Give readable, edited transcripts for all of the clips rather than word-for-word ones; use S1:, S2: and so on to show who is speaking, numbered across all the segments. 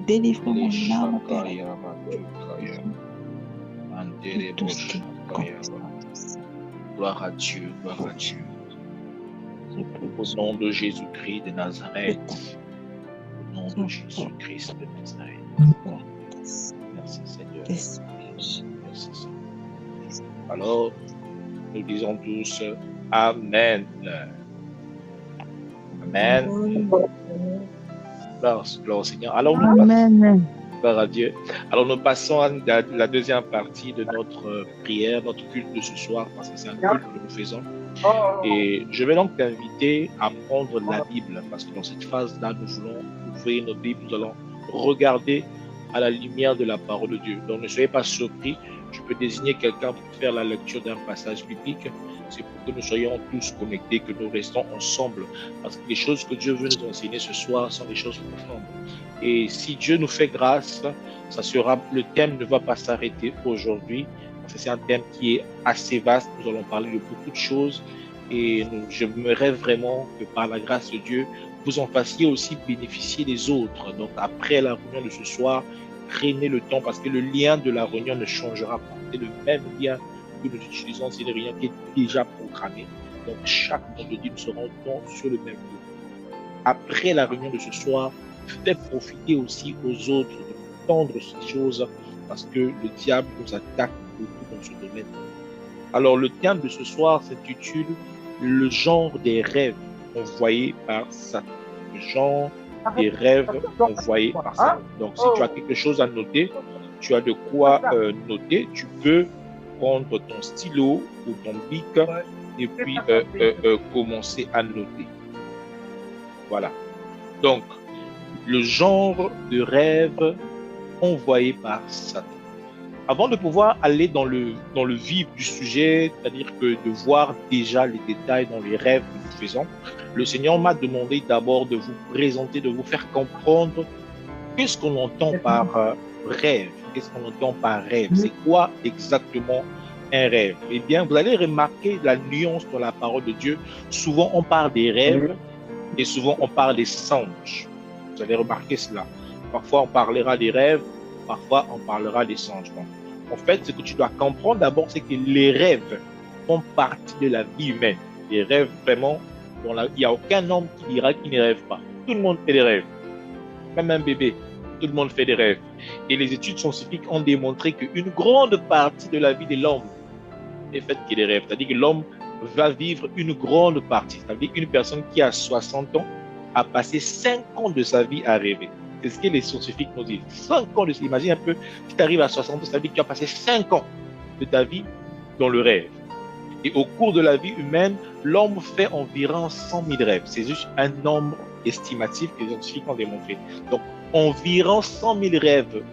S1: Délivre mon âme, Père, de tout ce qui est connaissance.
S2: Gloire à Dieu, gloire à Dieu.
S1: Je prie
S2: Au nom de Jésus-Christ de Nazareth. Au nom de
S1: pour
S2: Jésus-Christ de Nazareth. Merci Seigneur.
S1: Esprit.
S2: Merci Seigneur. Alors, nous disons tous Amen. Amen. Gloire au Seigneur. Alors, nous passons, gloire à Dieu. Alors, nous passons à la deuxième partie de notre prière, notre culte de ce soir, parce que c'est un culte que nous faisons. Et je vais donc t'inviter à prendre la Bible, parce que dans cette phase-là, nous voulons ouvrir nos Bibles, nous allons regarder à la lumière de la parole de Dieu. Donc, ne soyez pas surpris. Je peux désigner quelqu'un pour faire la lecture d'un passage biblique. C'est pour que nous soyons tous connectés, que nous restons ensemble. Parce que les choses que Dieu veut nous enseigner ce soir sont des choses profondes. Et si Dieu nous fait grâce, le thème ne va pas s'arrêter aujourd'hui. Parce que c'est un thème qui est assez vaste. Nous allons parler de beaucoup de choses. Et je me rêve vraiment que par la grâce de Dieu, vous en fassiez aussi bénéficier les autres. Donc après la réunion de ce soir, prenez le temps parce que le lien de la réunion ne changera pas. C'est le même lien que nous utilisons, c'est le lien qui est déjà programmé. Donc chaque vendredi, nous serons donc sur le même lien. Après la réunion de ce soir, faites profiter aussi aux autres de tendre ces choses parce que le diable nous attaque beaucoup dans ce domaine. Alors le thème de ce soir s'intitule le genre des rêves envoyés par Satan. Le genre des rêves envoyés par Satan. Donc si tu as quelque chose à noter, tu as de quoi noter, tu peux prendre ton stylo ou ton bic et puis commencer à noter. Voilà. Donc, le genre de rêve envoyé par Satan. Avant de pouvoir aller dans le vif du sujet, c'est-à-dire que de voir déjà les détails dans les rêves que nous faisons, le Seigneur m'a demandé d'abord de vous présenter, de vous faire comprendre qu'est-ce qu'on entend par rêve. Qu'est-ce qu'on entend par rêve? C'est quoi exactement un rêve? Eh bien, vous allez remarquer la nuance dans la parole de Dieu. Souvent, on parle des rêves et souvent, on parle des songes. Vous allez remarquer cela. Parfois, on parlera des rêves, parfois, on parlera des songes. Donc, en fait, ce que tu dois comprendre d'abord, c'est que les rêves font partie de la vie humaine. Les rêves, vraiment, il n'y a aucun homme qui dira qu'il ne rêve pas. Tout le monde fait des rêves. Même un bébé, tout le monde fait des rêves. Et les études scientifiques ont démontré qu'une grande partie de la vie de l'homme est faite que des rêves. C'est-à-dire que l'homme va vivre une grande partie. C'est-à-dire qu'une personne qui a 60 ans a passé 5 ans de sa vie à rêver. C'est ce que les scientifiques nous disent. 5 ans de sa vie. Imagine un peu, si tu arrives à 60 ans, ça veut dire que tu as passé 5 ans de ta vie dans le rêve. Et au cours de la vie humaine, l'homme fait environ 100 000 rêves. C'est juste un nombre estimatif que les scientifiques ont démontré. Donc, environ 100 000 rêves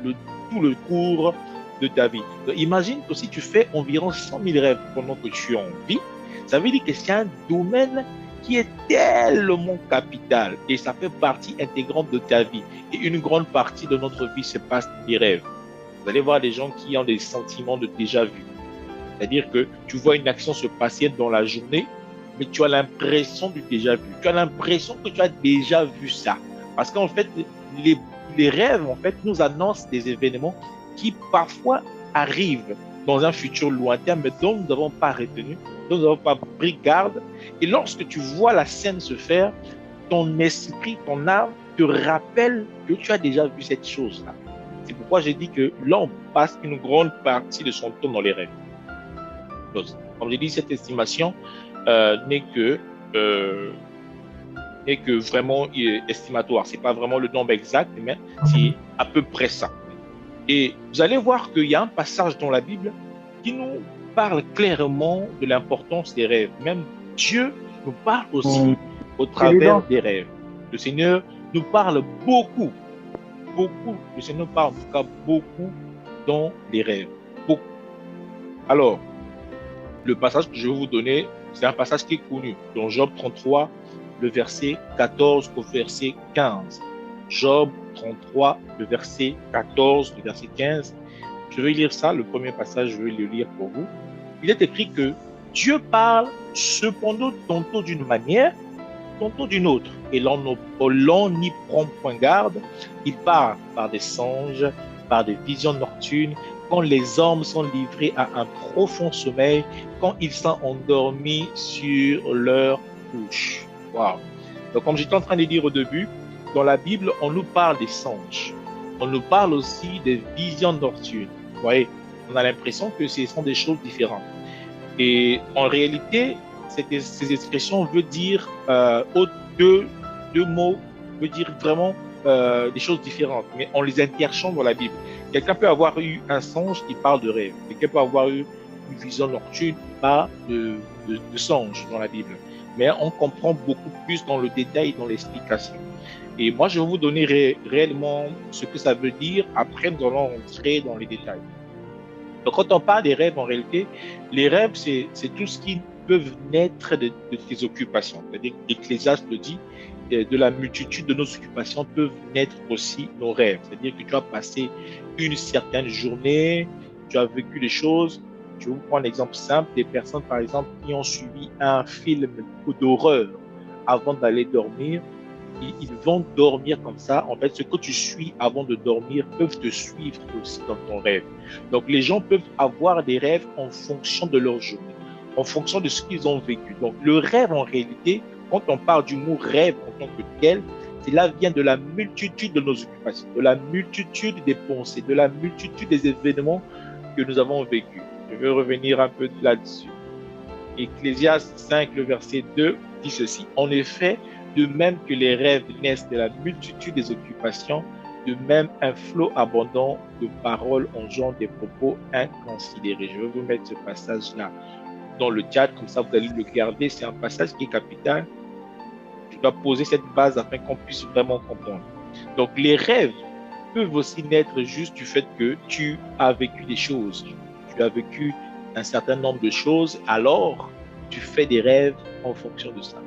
S2: tout le cours de ta vie. Donc, imagine que si tu fais environ 100 000 rêves pendant que tu es en vie, ça veut dire que c'est un domaine qui est tellement capital et ça fait partie intégrante de ta vie. Et une grande partie de notre vie se passe dans les rêves. Vous allez voir des gens qui ont des sentiments de déjà-vu. C'est-à-dire que tu vois une action se passer dans la journée, mais tu as l'impression du déjà-vu. Tu as l'impression que tu as déjà vu ça. Parce qu'en fait, les rêves, en fait, nous annoncent des événements qui parfois arrivent dans un futur lointain, mais dont nous n'avons pas retenu, dont nous n'avons pas pris garde. Et lorsque tu vois la scène se faire, ton esprit, ton âme te rappelle que tu as déjà vu cette chose-là. C'est pourquoi j'ai dit que l'homme passe une grande partie de son temps dans les rêves. Donc, comme j'ai dit, cette estimation n'est que vraiment estimatoire. C'est pas vraiment le nombre exact, mais c'est à peu près ça. Et vous allez voir qu'il y a un passage dans la Bible qui nous parle clairement de l'importance des rêves. Même Dieu nous parle aussi au travers des rêves. Le Seigneur nous parle beaucoup. Le Seigneur parle en tout cas beaucoup dans les rêves. Beaucoup. Alors, le passage que je vais vous donner, c'est un passage qui est connu. Dans Job 33, le verset 14 au verset 15. Job 33, le verset 14, le verset 15. Je vais lire ça, le premier passage, je vais le lire pour vous. Il est écrit que Dieu parle cependant tantôt d'une manière, tantôt d'une autre, et l'on n'y prend point garde. Il part par des songes, par des visions nocturnes, quand les hommes sont livrés à un profond sommeil, quand ils sont endormis sur leur couche. Wow. Donc, comme j'étais en train de dire au début, dans la Bible, on nous parle des songes. On nous parle aussi des visions nocturnes. Vous voyez, on a l'impression que ce sont des choses différentes. Et en réalité, ces expressions veulent dire deux mots, veut dire vraiment des choses différentes, mais on les interchange dans la Bible. Quelqu'un peut avoir eu un songe qui parle de rêve. Quelqu'un peut avoir eu une vision nocturne qui parle de songe dans la Bible. Mais on comprend beaucoup plus dans le détail, dans l'explication. Et moi, je vais vous donner réellement ce que ça veut dire. Après, nous allons entrer dans les détails. Donc, quand on parle des rêves, en réalité, les rêves, c'est tout ce qui peut naître de tes occupations. C'est-à-dire que l'Ecclésiaste le dit, de la multitude de nos occupations peuvent naître aussi nos rêves. C'est-à-dire que tu as passé une certaine journée, tu as vécu des choses. Je vais vous prendre un exemple simple. Des personnes, par exemple, qui ont suivi un film d'horreur avant d'aller dormir, ils vont dormir comme ça. En fait, ce que tu suis avant de dormir peuvent te suivre aussi dans ton rêve. Donc, les gens peuvent avoir des rêves en fonction de leur journée, en fonction de ce qu'ils ont vécu. Donc, le rêve, en réalité, quand on parle du mot rêve en tant que tel, cela vient de la multitude de nos occupations, de la multitude des pensées, de la multitude des événements que nous avons vécus. Je vais revenir un peu là-dessus. Ecclésiaste 5, le verset 2 dit ceci. En effet, de même que les rêves naissent de la multitude des occupations, de même un flot abondant de paroles engendre des propos inconsidérés. Je vais vous mettre ce passage-là dans le chat, comme ça vous allez le garder. C'est un passage qui est capital. Je dois poser cette base afin qu'on puisse vraiment comprendre. Donc les rêves peuvent aussi naître juste du fait que tu as vécu des choses. Tu as vécu un certain nombre de choses, alors tu fais des rêves en fonction de ça.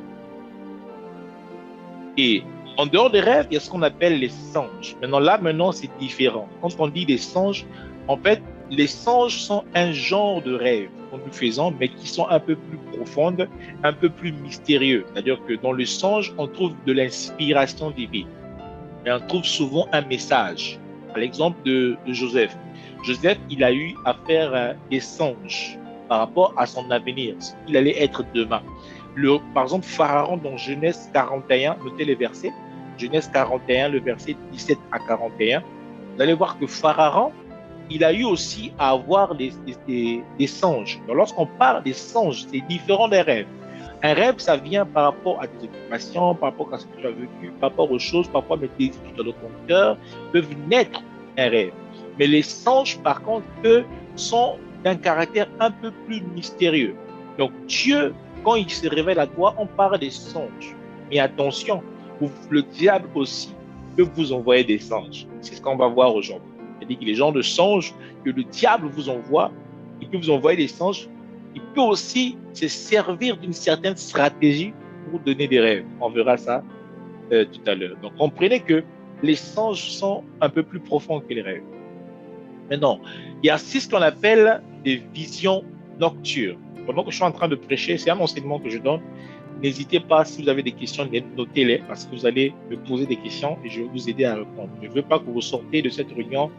S2: Et en dehors des rêves, il y a ce qu'on appelle les songes. Maintenant, c'est différent. Quand on dit des songes, en fait, les songes sont un genre de rêve que nous faisons, mais qui sont un peu plus profondes, un peu plus mystérieux. C'est-à-dire que dans le songe, on trouve de l'inspiration divine. Mais on trouve souvent un message. À l'exemple de Joseph. Joseph, il a eu à faire des songes par rapport à son avenir, ce qu'il allait être demain. Par exemple, Pharaon dans Genèse 41, notez les versets, Genèse 41, le verset 17 à 41, vous allez voir que Pharaon, il a eu aussi à avoir des songes. Donc, lorsqu'on parle des songes, c'est différent des rêves. Un rêve, ça vient par rapport à des occupations, par rapport à ce que tu as vécu, par rapport aux choses, par rapport à des études dans ton cœur, peuvent naître un rêve. Mais les songes, par contre, eux, sont d'un caractère un peu plus mystérieux. Donc, Dieu, quand il se révèle à toi, on parle des songes. Mais attention, le diable aussi peut vous envoyer des songes. C'est ce qu'on va voir aujourd'hui. C'est-à-dire que les gens de songes que le diable vous envoie, il peut vous envoyer des songes. Il peut aussi se servir d'une certaine stratégie pour donner des rêves. On verra ça tout à l'heure. Donc, comprenez que les songes sont un peu plus profonds que les rêves. Maintenant, il y a aussi ce qu'on appelle des visions nocturnes. Pendant que je suis en train de prêcher, c'est un enseignement que je donne. N'hésitez pas, si vous avez des questions, notez-les, parce que vous allez me poser des questions et je vais vous aider à répondre. Je ne veux pas que vous sortez de cette réunion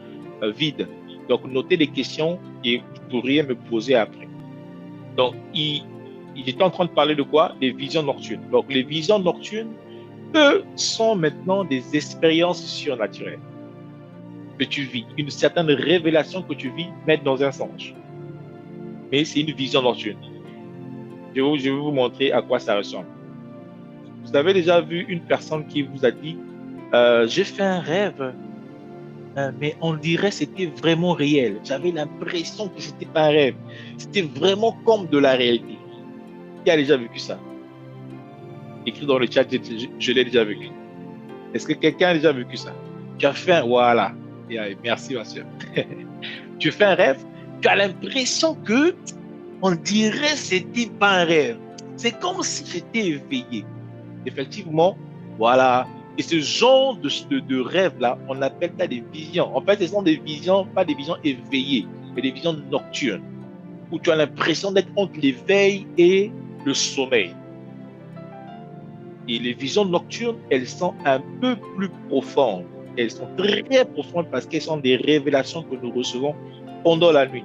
S2: vide. Donc, notez des questions et vous pourriez me poser après. Donc, il était en train de parler de quoi? Des visions nocturnes. Donc, les visions nocturnes, eux, sont maintenant des expériences surnaturelles que tu vis, une certaine révélation que tu vis, mettre dans un songe. Mais c'est une vision nocturne. Je vais vous montrer à quoi ça ressemble. Vous avez déjà vu une personne qui vous a dit j'ai fait un rêve, mais on dirait que c'était vraiment réel. J'avais l'impression que c'était pas un rêve. C'était vraiment comme de la réalité. Qui a déjà vécu ça? Écrit dans le chat, je l'ai déjà vécu. Est-ce que quelqu'un a déjà vécu ça? Tu as fait un... Voilà. Merci, ma soeur. Tu fais un rêve, tu as l'impression que on dirait que c'était pas un rêve. C'est comme si j'étais éveillé. Effectivement, voilà. Et ce genre de rêve-là, on appelle ça des visions. En fait, ce sont des visions, pas des visions éveillées, mais des visions nocturnes, où tu as l'impression d'être entre l'éveil et le sommeil. Et les visions nocturnes, elles sont un peu plus profondes. Elles sont très profondes parce qu'elles sont des révélations que nous recevons pendant la nuit.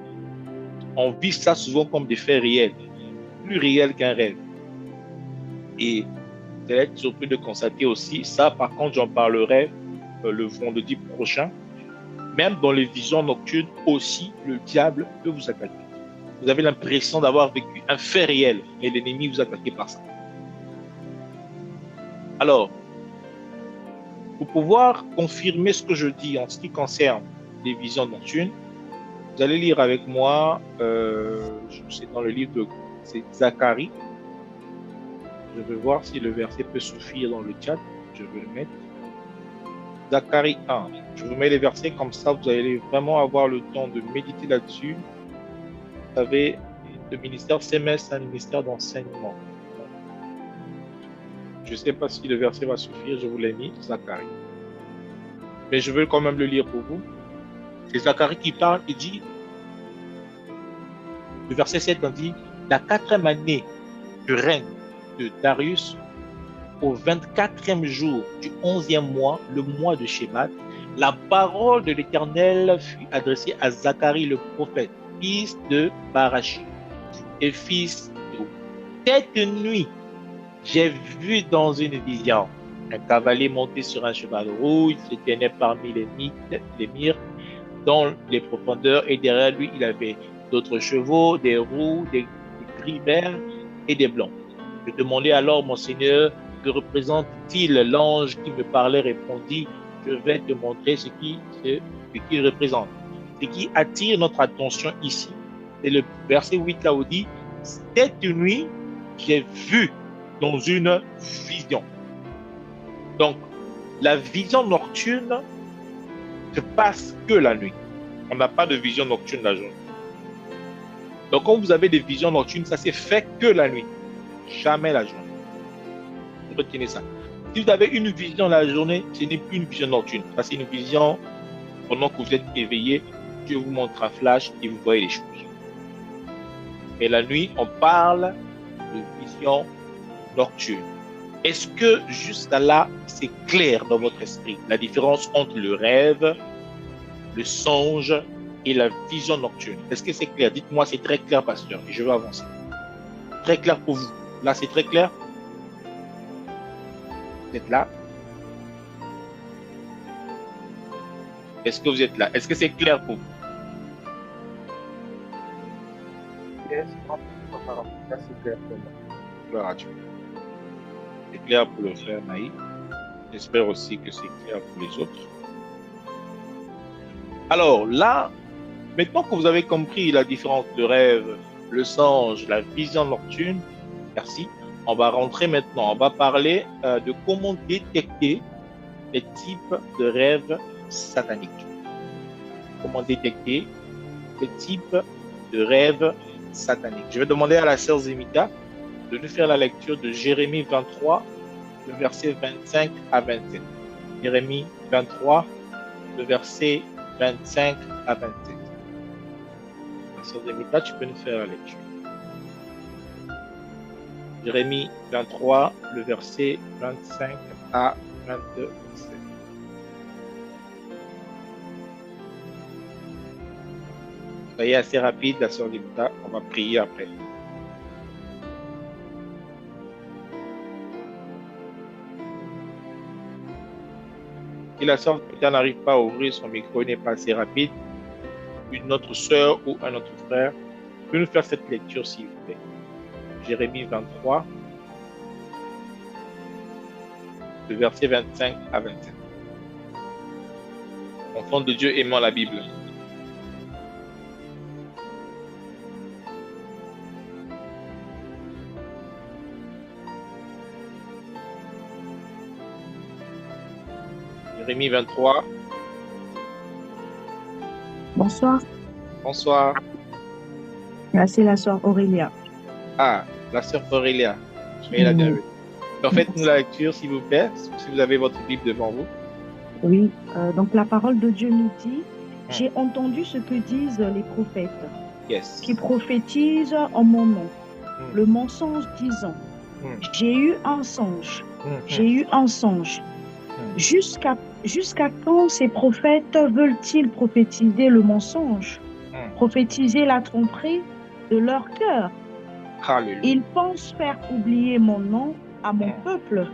S2: On vit ça souvent comme des faits réels, plus réels qu'un rêve. Et vous allez être surpris de constater aussi, ça par contre j'en parlerai le vendredi prochain, même dans les visions nocturnes aussi, le diable peut vous attaquer. Vous avez l'impression d'avoir vécu un fait réel, mais l'ennemi vous attaque par ça. Alors, pour pouvoir confirmer ce que je dis en ce qui concerne les visions nocturnes, vous allez lire avec moi, c'est dans le livre de Zacharie. Je vais voir si le verset peut suffire dans le chat. Je vais le mettre. Zacharie 1. Je vous mets les versets comme ça, vous allez vraiment avoir le temps de méditer là-dessus. Vous savez, le ministère CMS, c'est un ministère d'enseignement. Je ne sais pas si le verset va suffire, je vous l'ai mis, Zacharie. Mais je veux quand même le lire pour vous. C'est Zacharie qui parle, il dit, le verset 7, on dit, la 4e année du règne de Darius, au 24e jour du 11e mois, le mois de Shebat, la parole de l'Éternel fut adressée à Zacharie le prophète, fils de Barachi et fils de... Cette nuit, j'ai vu dans une vision un cavalier monté sur un cheval rouge, se tenait parmi les myrtes dans les profondeurs, et derrière lui, il avait d'autres chevaux, des roux, des gris verts et des blancs. Je demandais alors, mon Seigneur, que représente-t-il? L'ange qui me parlait répondit, je vais te montrer ce qu'il représente. Ce qui attire notre attention ici, c'est le verset 8 là où dit, cette nuit, j'ai vu dans une vision. Donc, la vision nocturne se passe que la nuit. On n'a pas de vision nocturne la journée. Donc, quand vous avez des visions nocturnes, ça s'est fait que la nuit. Jamais la journée. Retenez ça. Si vous avez une vision la journée, ce n'est plus une vision nocturne. Ça, c'est une vision pendant que vous êtes éveillé. Dieu vous montre un flash et vous voyez les choses. Et la nuit, on parle de vision nocturne. Est-ce que jusqu'à là, c'est clair dans votre esprit, la différence entre le rêve, le songe et la vision nocturne? Est-ce que c'est clair? Dites-moi, c'est très clair, pasteur, et je vais avancer. Très clair pour vous. Là, c'est très clair? Vous êtes là? Est-ce que vous êtes là? Est-ce que c'est clair pour vous?
S1: Yes, c'est clair pour moi.
S2: Gloire à Dieu. C'est clair pour le frère Naïf. J'espère aussi que c'est clair pour les autres. Alors là, maintenant que vous avez compris la différence de rêve, le songe, la vision nocturne, merci, on va rentrer maintenant, on va parler de comment détecter les types de rêves sataniques. Comment détecter les types de rêves sataniques. Je vais demander à la sœur Zemita de nous faire la lecture de Jérémie 23, le verset 25 à 27. Jérémie 23, le verset 25 à 27. La sœur Zemita, tu peux nous faire la lecture. Jérémie 23, le verset 25 à 27. Soyez assez rapide, la sœur Zemita, on va prier après. Si la sœur Zemita n'arrive pas à ouvrir son micro, n'est pas assez rapide, une autre sœur ou un autre frère peut nous faire cette lecture s'il vous plaît. Jérémie 23, le verset 25 à 27. Enfant de Dieu aimant la Bible. Jérémie 23.
S3: Bonsoir.
S2: Bonsoir.
S3: C'est la sœur Aurélia.
S2: Ah, la sœur Aurélia. Soyez la bienvenue. En fait, nous la lecture, s'il vous plaît, si vous avez votre Bible devant vous.
S3: Oui, donc la parole de Dieu nous dit, j'ai entendu ce que disent les prophètes, qui prophétisent en mon nom, le mensonge disant, j'ai eu un songe, J'ai eu un songe. Jusqu'à quand ces prophètes veulent-ils prophétiser le mensonge, prophétiser la tromperie de leur cœur? Ils pensent faire oublier mon nom à mon peuple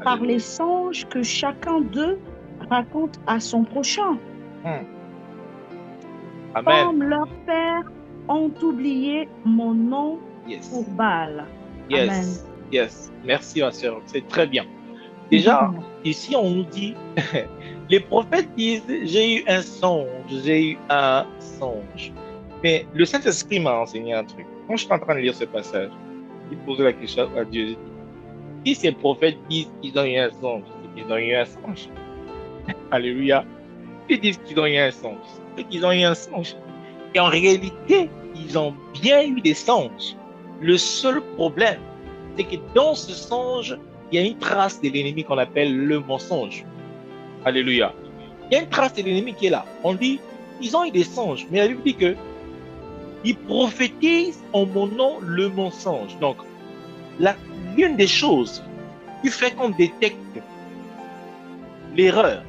S3: par les songes que chacun d'eux raconte à son prochain.
S2: Amen.
S3: Comme leurs pères ont oublié mon nom pour Baal. Amen.
S2: Yes. Merci, ma sœur. C'est très bien. Déjà, ici, on nous dit, les prophètes disent, j'ai eu un songe. Mais le Saint-Esprit m'a enseigné un truc. Quand je suis en train de lire ce passage, il posait la question à Dieu. Si ces prophètes disent qu'ils ont eu un songe, c'est qu'ils ont eu un songe. Alléluia. Ils disent qu'ils ont eu un songe, c'est qu'ils ont eu un songe. Et en réalité, ils ont bien eu des songes. Le seul problème, c'est que dans ce songe, il y a une trace de l'ennemi qu'on appelle le mensonge. Alléluia. Il y a une trace de l'ennemi qui est là. On dit, ils ont eu des songes, mais la Bible dit que ils prophétisent en mon nom le mensonge. Donc, l'une des choses qui fait qu'on détecte l'erreur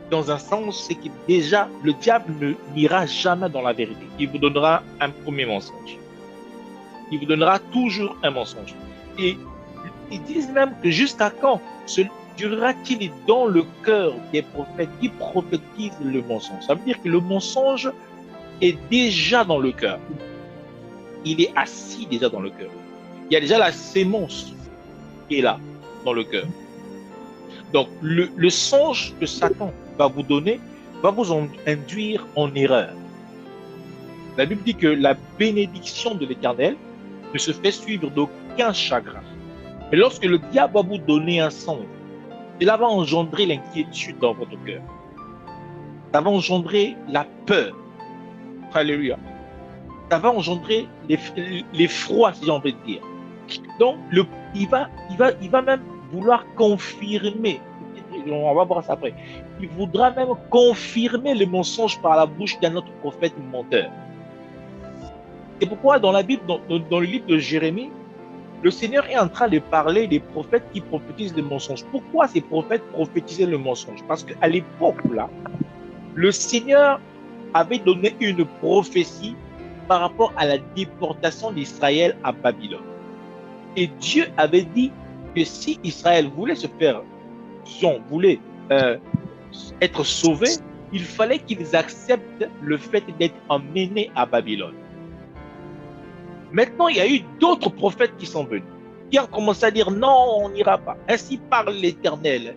S2: dans un sens, c'est que déjà, le diable ne n'ira jamais dans la vérité. Il vous donnera un premier mensonge. Il vous donnera toujours un mensonge. Et ils disent même que jusqu'à quand durera-t-il dans le cœur des prophètes qui prophétisent le mensonge? Ça veut dire que le mensonge est déjà dans le cœur. Il est assis déjà dans le cœur. Il y a déjà la sémence qui est là, dans le cœur. Donc, le songe que Satan va vous donner va vous induire en erreur. La Bible dit que la bénédiction de l'Éternel ne se fait suivre d'aucun chagrin. Mais lorsque le diable va vous donner un songe, cela va engendrer l'inquiétude dans votre cœur. Ça va engendrer la peur. Alléluia. Ça va engendrer l'effroi, si j'ai envie de dire. Donc, il va même vouloir confirmer. On va voir ça après. Il voudra même confirmer le mensonge par la bouche d'un autre prophète menteur. C'est pourquoi dans la Bible, dans le livre de Jérémie, le Seigneur est en train de parler des prophètes qui prophétisent le mensonge. Pourquoi ces prophètes prophétisaient le mensonge? Parce qu'à l'époque là, le Seigneur avait donné une prophétie par rapport à la déportation d'Israël à Babylone. Et Dieu avait dit que si Israël voulait voulait être sauvé, il fallait qu'ils acceptent le fait d'être emmenés à Babylone. Maintenant, il y a eu d'autres prophètes qui sont venus, qui ont commencé à dire non, on n'ira pas. Ainsi parle l'Éternel.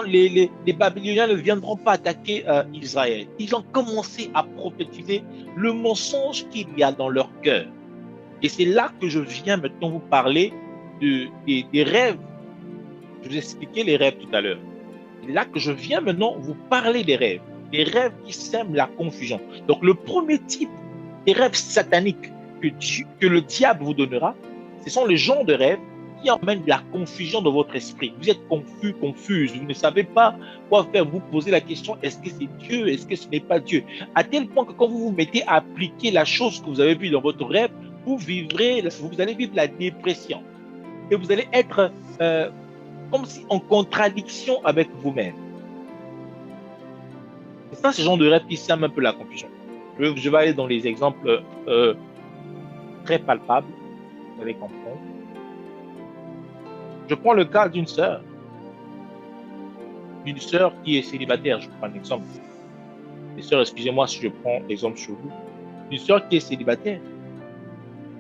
S2: Les Babyloniens ne viendront pas attaquer Israël. Ils ont commencé à prophétiser le mensonge qu'il y a dans leur cœur. Et c'est là que je viens maintenant vous parler des rêves. Je vous ai expliqué les rêves tout à l'heure. C'est là que je viens maintenant vous parler des rêves qui sèment la confusion. Donc le premier type des rêves sataniques que le diable vous donnera, ce sont les genres de rêves qui emmènent de la confusion dans votre esprit. Vous êtes confus, confuse, vous ne savez pas quoi faire, vous posez la question, est-ce que c'est Dieu, est-ce que ce n'est pas Dieu? À tel point que quand vous vous mettez à appliquer la chose que vous avez vue dans votre rêve, vous allez vivre la dépression. Et vous allez être comme si en contradiction avec vous-même. C'est ça, ce genre de rêve qui sème un peu la confusion. Je vais aller dans les exemples très palpables, vous allez comprendre. Je prends le cas d'une sœur qui est célibataire, je prends un exemple. Les sœurs, excusez-moi si je prends l'exemple sur vous. Une sœur qui est célibataire,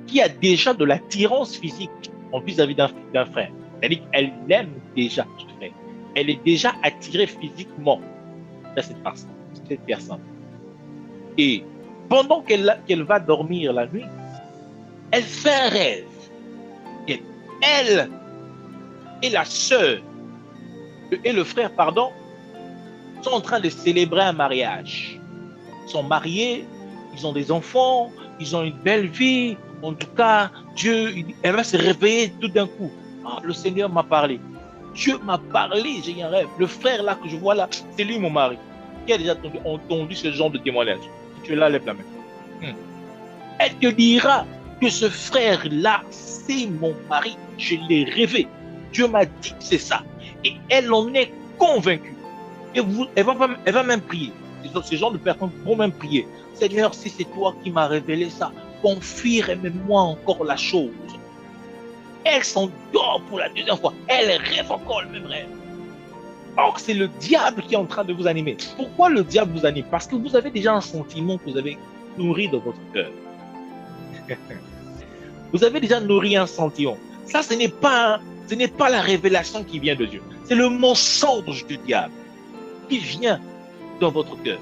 S2: qui a déjà de l'attirance physique en vis-à-vis d'un frère. C'est-à-dire qu'elle aime déjà ce frère. Elle est déjà attirée physiquement à cette personne. Et pendant qu'elle va dormir la nuit, elle fait un rêve. Et elle et la sœur et le frère, sont en train de célébrer un mariage. Ils sont mariés, ils ont des enfants, ils ont une belle vie. En tout cas, elle va se réveiller tout d'un coup. Ah, le Seigneur m'a parlé. Dieu m'a parlé, j'ai eu un rêve. Le frère là que je vois là, c'est lui mon mari. Qui a déjà entendu ce genre de témoignage? Si tu es là, lève la main. Elle te dira que ce frère là, c'est mon mari. Je l'ai rêvé. Dieu m'a dit que c'est ça. Et elle en est convaincue. Et elle va même prier. Ces gens de personnes vont même prier. Seigneur, si c'est toi qui m'as révélé ça, confirme-moi encore la chose. Elle s'endort pour la deuxième fois. Elle rêve encore le même rêve. Or, c'est le diable qui est en train de vous animer. Pourquoi le diable vous anime? Parce que vous avez déjà un sentiment que vous avez nourri dans votre cœur. Vous avez déjà nourri un sentiment. Ça, ce n'est pas la révélation qui vient de Dieu. C'est le mensonge du diable qui vient dans votre cœur.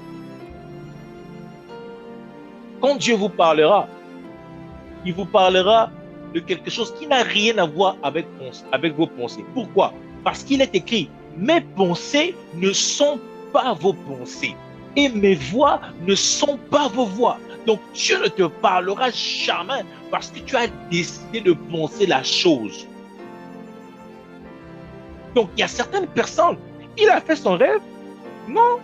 S2: Quand Dieu vous parlera, il vous parlera de quelque chose qui n'a rien à voir avec vos pensées. Pourquoi? Parce qu'il est écrit, mes pensées ne sont pas vos pensées et mes voix ne sont pas vos voix. Donc Dieu ne te parlera jamais parce que tu as décidé de penser la chose. Donc il y a certaines personnes, il a fait son rêve, non.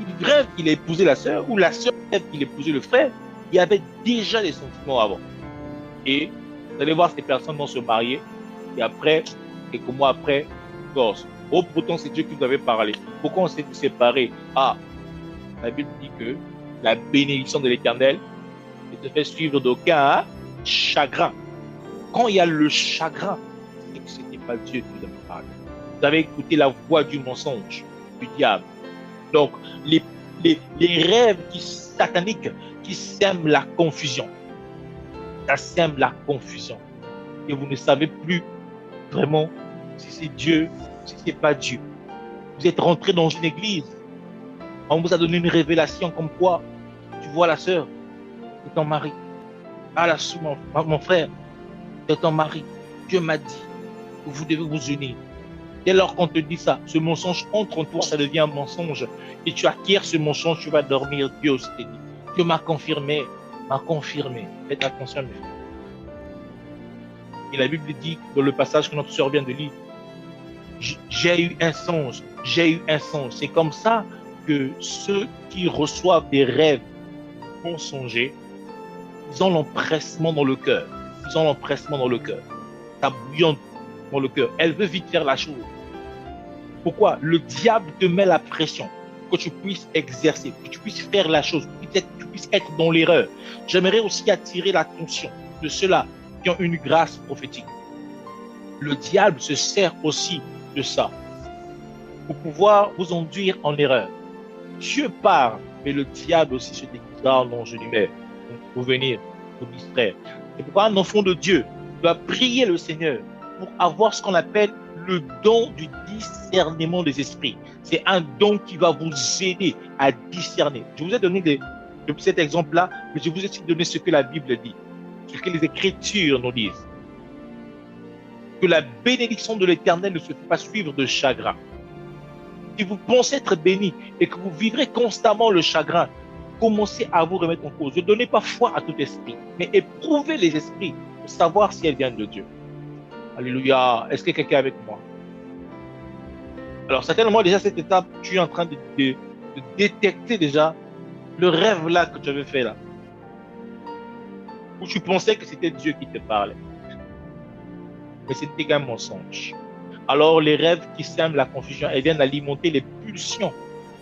S2: Il rêve qu'il a épousé la sœur ou la sœur rêve qu'il a épousé le frère. Il y avait déjà des sentiments avant. Et vous allez voir, ces personnes vont se marier et après, quelques mois après, divorce. Oh, pourtant, c'est Dieu qui vous avait parlé. Pourquoi on s'est séparés? Ah, la Bible dit que la bénédiction de l'Éternel ne te fait suivre d'aucun chagrin. Quand il y a le chagrin, c'est que ce n'était pas Dieu qui vous avait parlé. Vous avez écouté la voix du mensonge, du diable. Donc, les rêves sataniques qui sèment la confusion. Ça sème la confusion. Et vous ne savez plus vraiment si c'est Dieu, si c'est pas Dieu. Vous êtes rentré dans une église. On vous a donné une révélation comme quoi, tu vois la sœur, c'est ton mari. Ah la sœur, mon frère, c'est ton mari. Dieu m'a dit que vous devez vous unir. Dès lors qu'on te dit ça, ce mensonge entre en toi, ça devient un mensonge. Et tu acquiers ce mensonge, tu vas dormir. Dieu aussi te dit. Dieu m'a confirmé. Faites attention. Et la Bible dit, dans le passage que notre sœur vient de lire, j'ai eu un songe. C'est comme ça que ceux qui reçoivent des rêves mensongers, ils ont l'empressement dans le cœur. Ça bouillonne dans le cœur. Elle veut vite faire la chose. Pourquoi? Le diable te met la pression que tu puisses exercer, que tu puisses faire la chose, que tu puisses être dans l'erreur. J'aimerais aussi attirer l'attention de ceux-là qui ont une grâce prophétique. Le diable se sert aussi de ça pour pouvoir vous induire en erreur. Dieu parle, mais le diable aussi se déguisera en ange lumière pour venir vous distraire. C'est pourquoi un enfant de Dieu doit prier le Seigneur pour avoir ce qu'on appelle le don du discernement des esprits. C'est un don qui va vous aider à discerner. Je vous ai donné cet exemple-là, mais je vous ai aussi donné ce que la Bible dit, ce que les Écritures nous disent. Que la bénédiction de l'Éternel ne se fait pas suivre de chagrin. Si vous pensez être béni et que vous vivrez constamment le chagrin, commencez à vous remettre en cause. Ne donnez pas foi à tout esprit, mais éprouvez les esprits pour savoir si elles viennent de Dieu. Alléluia. Est-ce que quelqu'un est avec moi? Alors, certainement, déjà, cette étape, tu es en train de détecter déjà le rêve là que tu avais fait là. Où tu pensais que c'était Dieu qui te parlait. Mais c'était qu'un mensonge. Alors, les rêves qui sèment la confusion, elles viennent alimenter les pulsions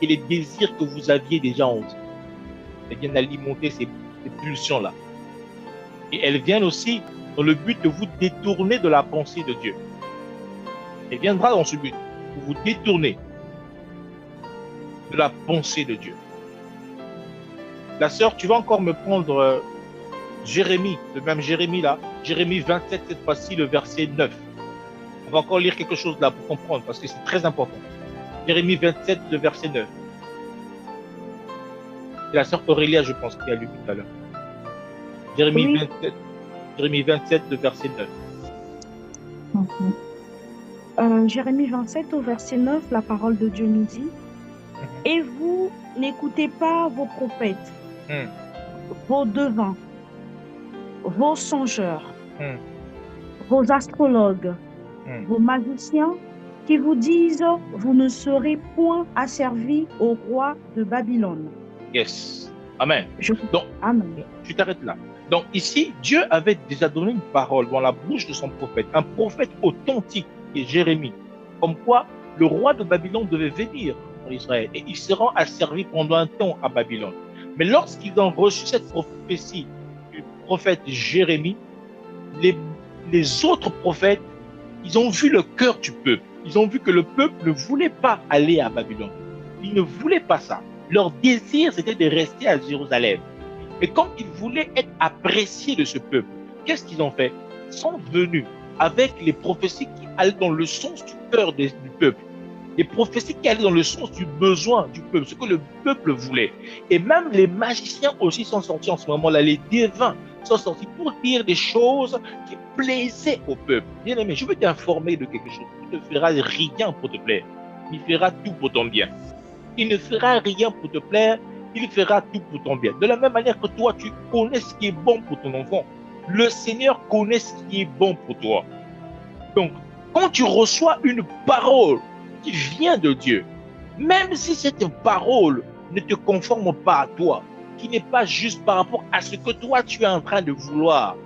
S2: et les désirs que vous aviez déjà en vous. Elles viennent alimenter ces pulsions-là. Et elles viennent aussi dans le but de vous détourner de la pensée de Dieu. Elle viendra dans ce but, pour vous détourner de la pensée de Dieu. La sœur, tu vas encore me prendre Jérémie, le même Jérémie là, Jérémie 27, cette fois-ci, le verset 9. On va encore lire quelque chose là pour comprendre, parce que c'est très important. Jérémie 27, le verset 9. C'est la sœur Aurélia, je pense, qui a lu tout à l'heure. Jérémie 27, le verset
S3: 9. Jérémie 27, au verset 9, la parole de Dieu nous dit « Et vous n'écoutez pas vos prophètes, vos devins, vos songeurs, vos astrologues, vos magiciens, qui vous disent « Vous ne serez point asservis au roi de Babylone. »
S2: Yes. Amen.
S3: Amen.
S2: Tu t'arrêtes là. Donc ici, Dieu avait déjà donné une parole dans la bouche de son prophète, un prophète authentique, qui est Jérémie, comme quoi le roi de Babylone devait venir en Israël et il se rend asservi pendant un temps à Babylone. Mais lorsqu'ils ont reçu cette prophétie du prophète Jérémie, les autres prophètes, ils ont vu le cœur du peuple. Ils ont vu que le peuple ne voulait pas aller à Babylone. Ils ne voulaient pas ça. Leur désir, c'était de rester à Jérusalem. Et comme ils voulaient être appréciés de ce peuple, qu'est-ce qu'ils ont fait? Ils sont venus avec les prophéties qui allaient dans le sens du cœur du peuple. Les prophéties qui allaient dans le sens du besoin du peuple, ce que le peuple voulait. Et même les magiciens aussi sont sortis en ce moment-là, les devins sont sortis pour dire des choses qui plaisaient au peuple. Bien aimé, je veux t'informer de quelque chose. Il ne fera rien pour te plaire. Il fera tout pour ton bien. Il ne fera rien pour te plaire. Il fera tout pour ton bien. De la même manière que toi, tu connais ce qui est bon pour ton enfant. Le Seigneur connaît ce qui est bon pour toi. Donc, quand tu reçois une parole qui vient de Dieu, même si cette parole ne te conforme pas à toi, qui n'est pas juste par rapport à ce que toi tu es en train de vouloir,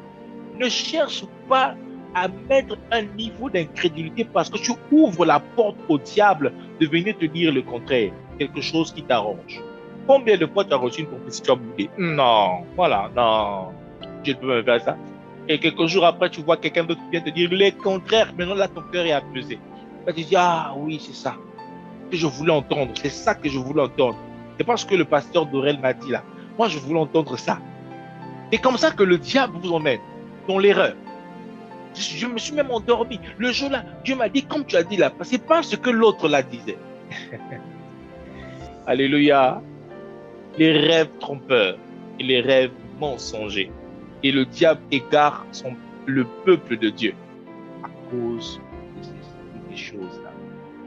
S2: ne cherche pas à mettre un niveau d'incrédulité parce que tu ouvres la porte au diable de venir te dire le contraire, quelque chose qui t'arrange. Combien de fois tu as reçu une prophétie, tu as boudé? Non, voilà, non, je ne peux pas faire ça. Et quelques jours après, tu vois quelqu'un d'autre qui vient te dire le contraire. Maintenant, là, ton cœur est apaisé. Là, tu dis, ah oui, c'est ça que je voulais entendre. C'est ça que je voulais entendre. C'est parce que le pasteur Dorel m'a dit là. Moi, je voulais entendre ça. C'est comme ça que le diable vous emmène dans l'erreur. Je me suis même endormi. Le jour-là, Dieu m'a dit, comme tu as dit là, c'est pas ce que l'autre là disait. Alléluia. Les rêves trompeurs et les rêves mensongers. Et le diable égare le peuple de Dieu à cause de ces choses-là.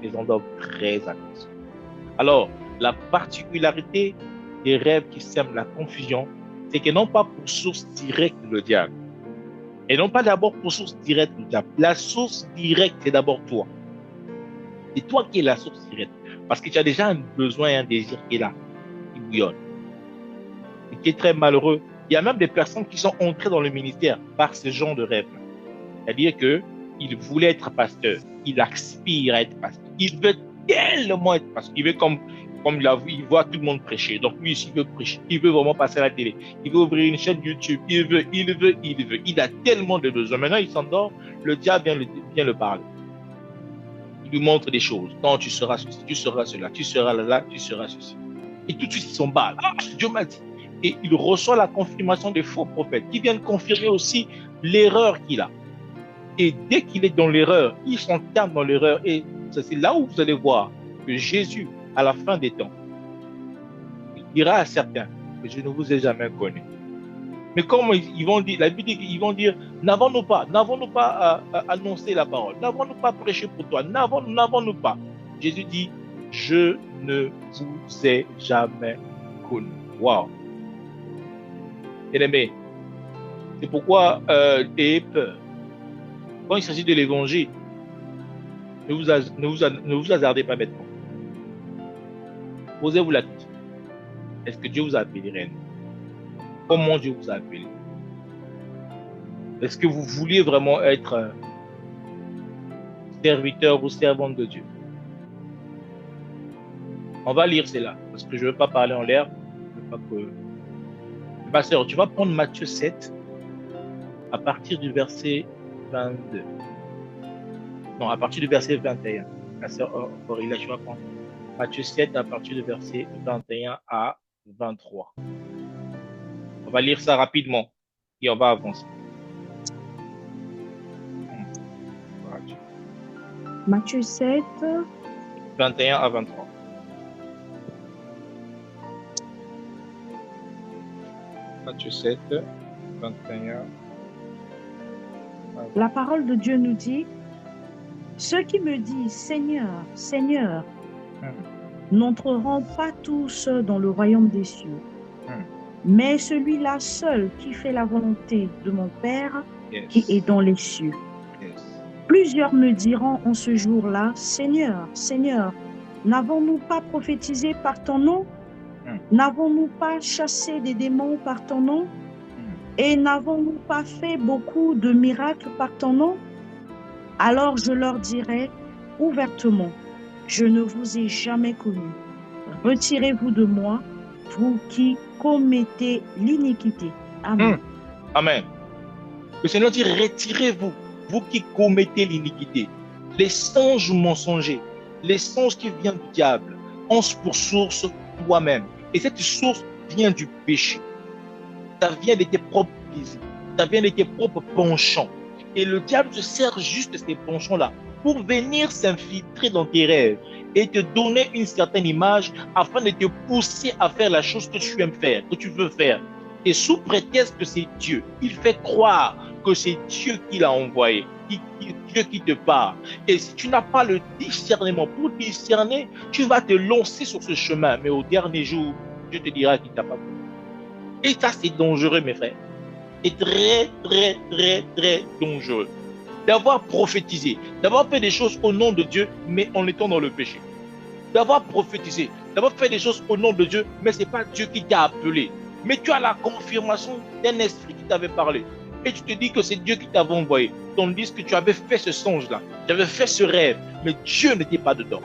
S2: Les gens doivent très attention. Alors, la particularité des rêves qui sèment la confusion, c'est qu'ils n'ont pas pour source directe le diable. Et non pas d'abord pour source directe le diable. La source directe, c'est d'abord toi. C'est toi qui es la source directe. Parce que tu as déjà un besoin et un désir qui est là, qui bouillonne. Et qui est très malheureux. Il y a même des personnes qui sont entrées dans le ministère par ce genre de rêve. C'est-à-dire qu'il voulait être pasteur. Il aspire à être pasteur. Il veut tellement être pasteur. Il veut comme il a vu, il voit tout le monde prêcher. Donc lui aussi, il veut prêcher. Il veut vraiment passer à la télé. Il veut ouvrir une chaîne YouTube. Il veut. Il a tellement de besoins. Maintenant, il s'endort. Le diable vient le parler. Il lui montre des choses. Non, tu seras ceci, tu seras cela, tu seras là, tu seras ceci. Et tout de suite, il s'emballe. Ah, Dieu m'a dit. Et il reçoit la confirmation des faux prophètes qui viennent confirmer aussi l'erreur qu'il a. Et dès qu'il est dans l'erreur, il s'entame dans l'erreur. Et c'est là où vous allez voir que Jésus, à la fin des temps, il dira à certains que je ne vous ai jamais connu. Mais comme ils vont dire, la Bible dit qu'ils vont dire, n'avons-nous pas annoncé la parole, n'avons-nous pas prêché pour toi, n'avons-nous pas. Jésus dit, je ne vous ai jamais connu. Waouh! Bien-aimé, c'est pourquoi ayez peur. Quand il s'agit de l'évangile, ne vous hasardez pas maintenant. Posez-vous la question. Est-ce que Dieu vous a appelé reine? Comment Dieu vous a appelé? Est-ce que vous vouliez vraiment être serviteur ou servante de Dieu? On va lire cela, parce que je ne veux pas parler en l'air. Je veux pas que... Ma sœur, tu vas prendre Matthieu 7 à partir du verset 22. Non, à partir du verset 21. Ma sœur Aurélia, tu vas prendre Matthieu 7 à partir du verset 21 à 23. On va lire ça rapidement et on va avancer.
S3: Matthieu 7.
S2: 21 à 23. Matthieu 7, 21.
S3: La parole de Dieu nous dit, ceux qui me disent Seigneur, Seigneur, n'entreront pas tous dans le royaume des cieux, mais celui-là seul qui fait la volonté de mon Père qui est dans les cieux. Plusieurs me diront en ce jour-là, Seigneur, Seigneur, n'avons-nous pas prophétisé par ton nom? N'avons-nous pas chassé des démons par ton nom? Et n'avons-nous pas fait beaucoup de miracles par ton nom? Alors je leur dirai ouvertement, je ne vous ai jamais connu. Retirez-vous de moi, vous qui commettez l'iniquité. Amen.
S2: Amen. Le Seigneur dit, retirez-vous, vous qui commettez l'iniquité. Les songes mensongers, les songes qui viennent du diable, ont pour source toi-même. Et cette source vient du péché. Ça vient de tes propres plaisirs, ça vient de tes propres penchants. Et le diable se sert juste de ces penchants-là pour venir s'infiltrer dans tes rêves et te donner une certaine image afin de te pousser à faire la chose que tu aimes faire, que tu veux faire. Et sous prétexte que c'est Dieu, il fait croire que c'est Dieu qui l'a envoyé, Dieu qui te parle. Et si tu n'as pas le discernement pour discerner, tu vas te lancer sur ce chemin. Mais au dernier jour, Dieu te dira qu'il t'a pas pris. Et ça, c'est dangereux, mes frères. C'est très, très, très, très dangereux. D'avoir prophétisé, d'avoir fait des choses au nom de Dieu, mais en étant dans le péché. D'avoir prophétisé, d'avoir fait des choses au nom de Dieu, mais ce n'est pas Dieu qui t'a appelé. Mais tu as la confirmation d'un esprit qui t'avait parlé. Et tu te dis que c'est Dieu qui t'avait envoyé. Tandis que tu avais fait ce songe-là, tu avais fait ce rêve, mais Dieu n'était pas dedans.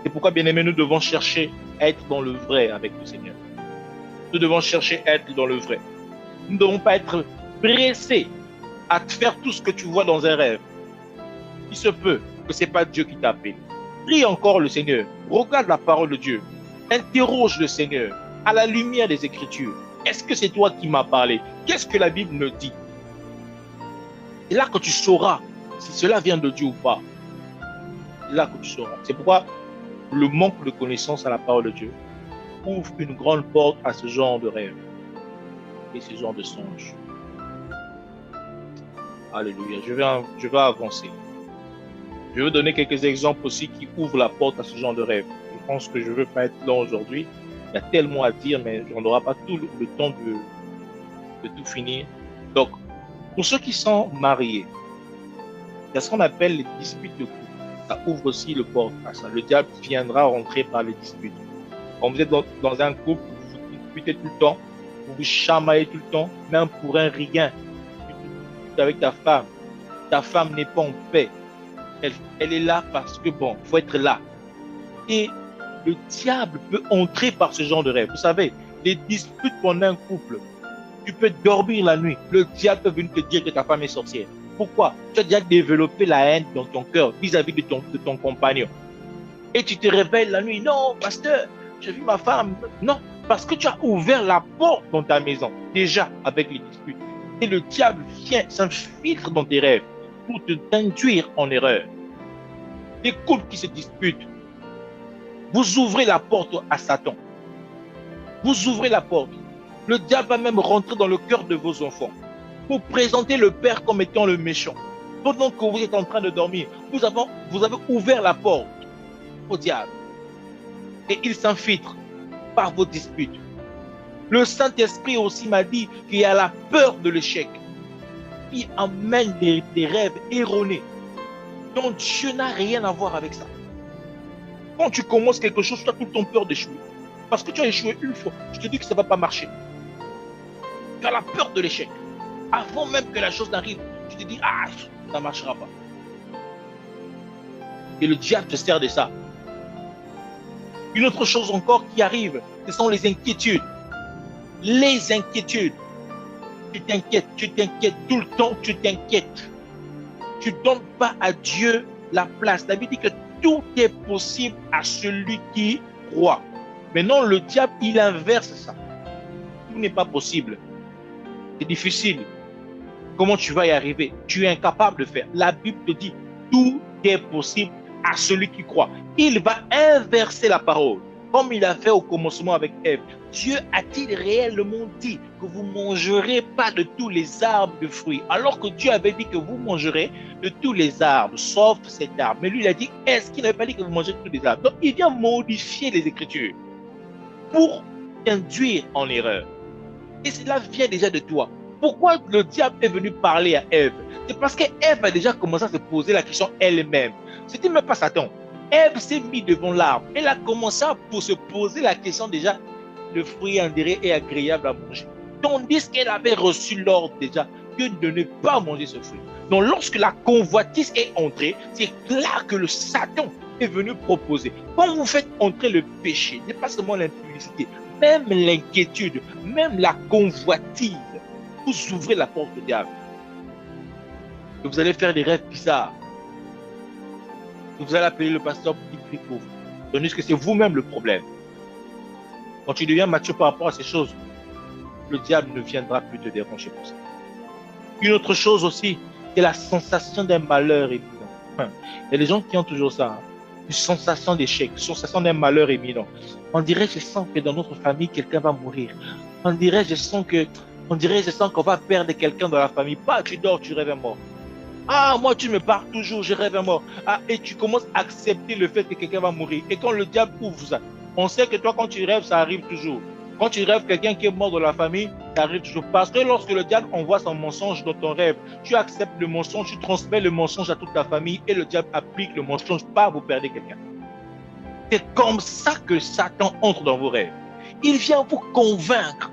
S2: C'est pourquoi, bien-aimés, nous devons chercher à être dans le vrai avec le Seigneur. Nous devons chercher à être dans le vrai. Nous ne devons pas être pressés à faire tout ce que tu vois dans un rêve. Il se peut que ce n'est pas Dieu qui t'a appelé. Prie encore le Seigneur. Regarde la parole de Dieu. Interroge le Seigneur à la lumière des Écritures. Est-ce que c'est toi qui m'as parlé? Qu'est-ce que la Bible me dit? C'est là que tu sauras si cela vient de Dieu ou pas. C'est là que tu sauras. C'est pourquoi le manque de connaissance à la parole de Dieu ouvre une grande porte à ce genre de rêve et ce genre de songe. Alléluia. Je vais avancer. Je vais vous donner quelques exemples aussi qui ouvrent la porte à ce genre de rêve. Je pense que je ne veux pas être là aujourd'hui. Il y a tellement à dire, mais on n'aura pas tout le temps de tout finir. Donc, pour ceux qui sont mariés, il y a ce qu'on appelle les disputes de couple. Ça ouvre aussi le porte à ça. Le diable viendra rentrer par les disputes. Quand vous êtes dans un couple, vous vous disputez tout le temps, vous vous chamaillez tout le temps, même pour un rien. Tu discutes avec ta femme n'est pas en paix. Elle est là parce que bon, il faut être là. Et le diable peut entrer par ce genre de rêve. Vous savez, les disputes pendant un couple, tu peux dormir la nuit. Le diable peut venir te dire que ta femme est sorcière. Pourquoi? Tu as déjà développé la haine dans ton cœur vis-à-vis de ton compagnon. Et tu te réveilles la nuit. Non, pasteur, j'ai vu ma femme. Non, parce que tu as ouvert la porte dans ta maison, déjà avec les disputes. Et le diable vient, s'infiltre dans tes rêves pour t'induire en erreur. Les couples qui se disputent, vous ouvrez la porte à Satan. Vous ouvrez la porte. Le diable va même rentrer dans le cœur de vos enfants pour présenter le père comme étant le méchant. Pendant que vous êtes en train de dormir, vous avez ouvert la porte au diable. Et il s'infiltre par vos disputes. Le Saint-Esprit aussi m'a dit qu'il y a la peur de l'échec qui amène des rêves erronés. Donc Dieu n'a rien à voir avec ça. Quand tu commences quelque chose, tu as tout le temps peur d'échouer. Parce que tu as échoué une fois, je te dis que ça ne va pas marcher. Tu as la peur de l'échec. Avant même que la chose n'arrive, tu te dis, ah, ça ne marchera pas. Et le diable te sert de ça. Une autre chose encore qui arrive, ce sont les inquiétudes. Les inquiétudes. Tu t'inquiètes tout le temps, tu t'inquiètes. Tu ne donnes pas à Dieu la place. La Bible dit que tout est possible à celui qui croit. Maintenant, le diable, il inverse ça. Tout n'est pas possible. C'est difficile. Comment tu vas y arriver? Tu es incapable de faire. La Bible te dit, tout est possible à celui qui croit. Il va inverser la parole, comme il a fait au commencement avec Ève. Dieu a-t-il réellement dit que vous ne mangerez pas de tous les arbres de fruits, alors que Dieu avait dit que vous mangerez de tous les arbres, sauf cet arbre. Mais lui, il a dit, est-ce qu'il n'avait pas dit que vous mangez de tous les arbres? Donc, il vient modifier les Écritures pour t'induire en erreur. Et cela vient déjà de toi. Pourquoi le diable est venu parler à Ève? C'est parce qu'Ève a déjà commencé à se poser la question elle-même. C'était même pas Satan. Ève s'est mise devant l'arbre. Elle a commencé à se poser la question déjà, le fruit indéré et agréable à manger. tandis qu'elle avait reçu l'ordre déjà que de ne pas manger ce fruit. Donc lorsque la convoitise est entrée, c'est là que le Satan est venu proposer. Quand vous faites entrer le péché, n'est pas seulement l'impudicité, même l'inquiétude, même la convoitise, vous ouvrez la porte au diable. Et vous allez faire des rêves bizarres. Et vous allez appeler le pasteur pour qu'il prie pour vous. Tandis que c'est vous-même le problème. Quand tu deviens mature par rapport à ces choses, le diable ne viendra plus te déranger pour ça. Une autre chose aussi, c'est la sensation d'un malheur éminent. Il y a des gens qui ont toujours ça. Hein. Une sensation d'échec, une sensation d'un malheur éminent. On dirait, je sens que dans notre famille, quelqu'un va mourir. On dirait, je sens qu'on va perdre quelqu'un dans la famille. Pas, tu dors, tu rêves mort. Ah, moi, tu me parles toujours, je rêve mort. Ah, et tu commences à accepter le fait que quelqu'un va mourir. Et quand le diable ouvre ça, on sait que toi, quand tu rêves, ça arrive toujours. Quand tu rêves quelqu'un qui est mort dans la famille, ça arrive toujours. Parce que lorsque le diable envoie son mensonge dans ton rêve, tu acceptes le mensonge, tu transmets le mensonge à toute ta famille et le diable applique le mensonge, pas vous perdez quelqu'un. C'est comme ça que Satan entre dans vos rêves. Il vient vous convaincre.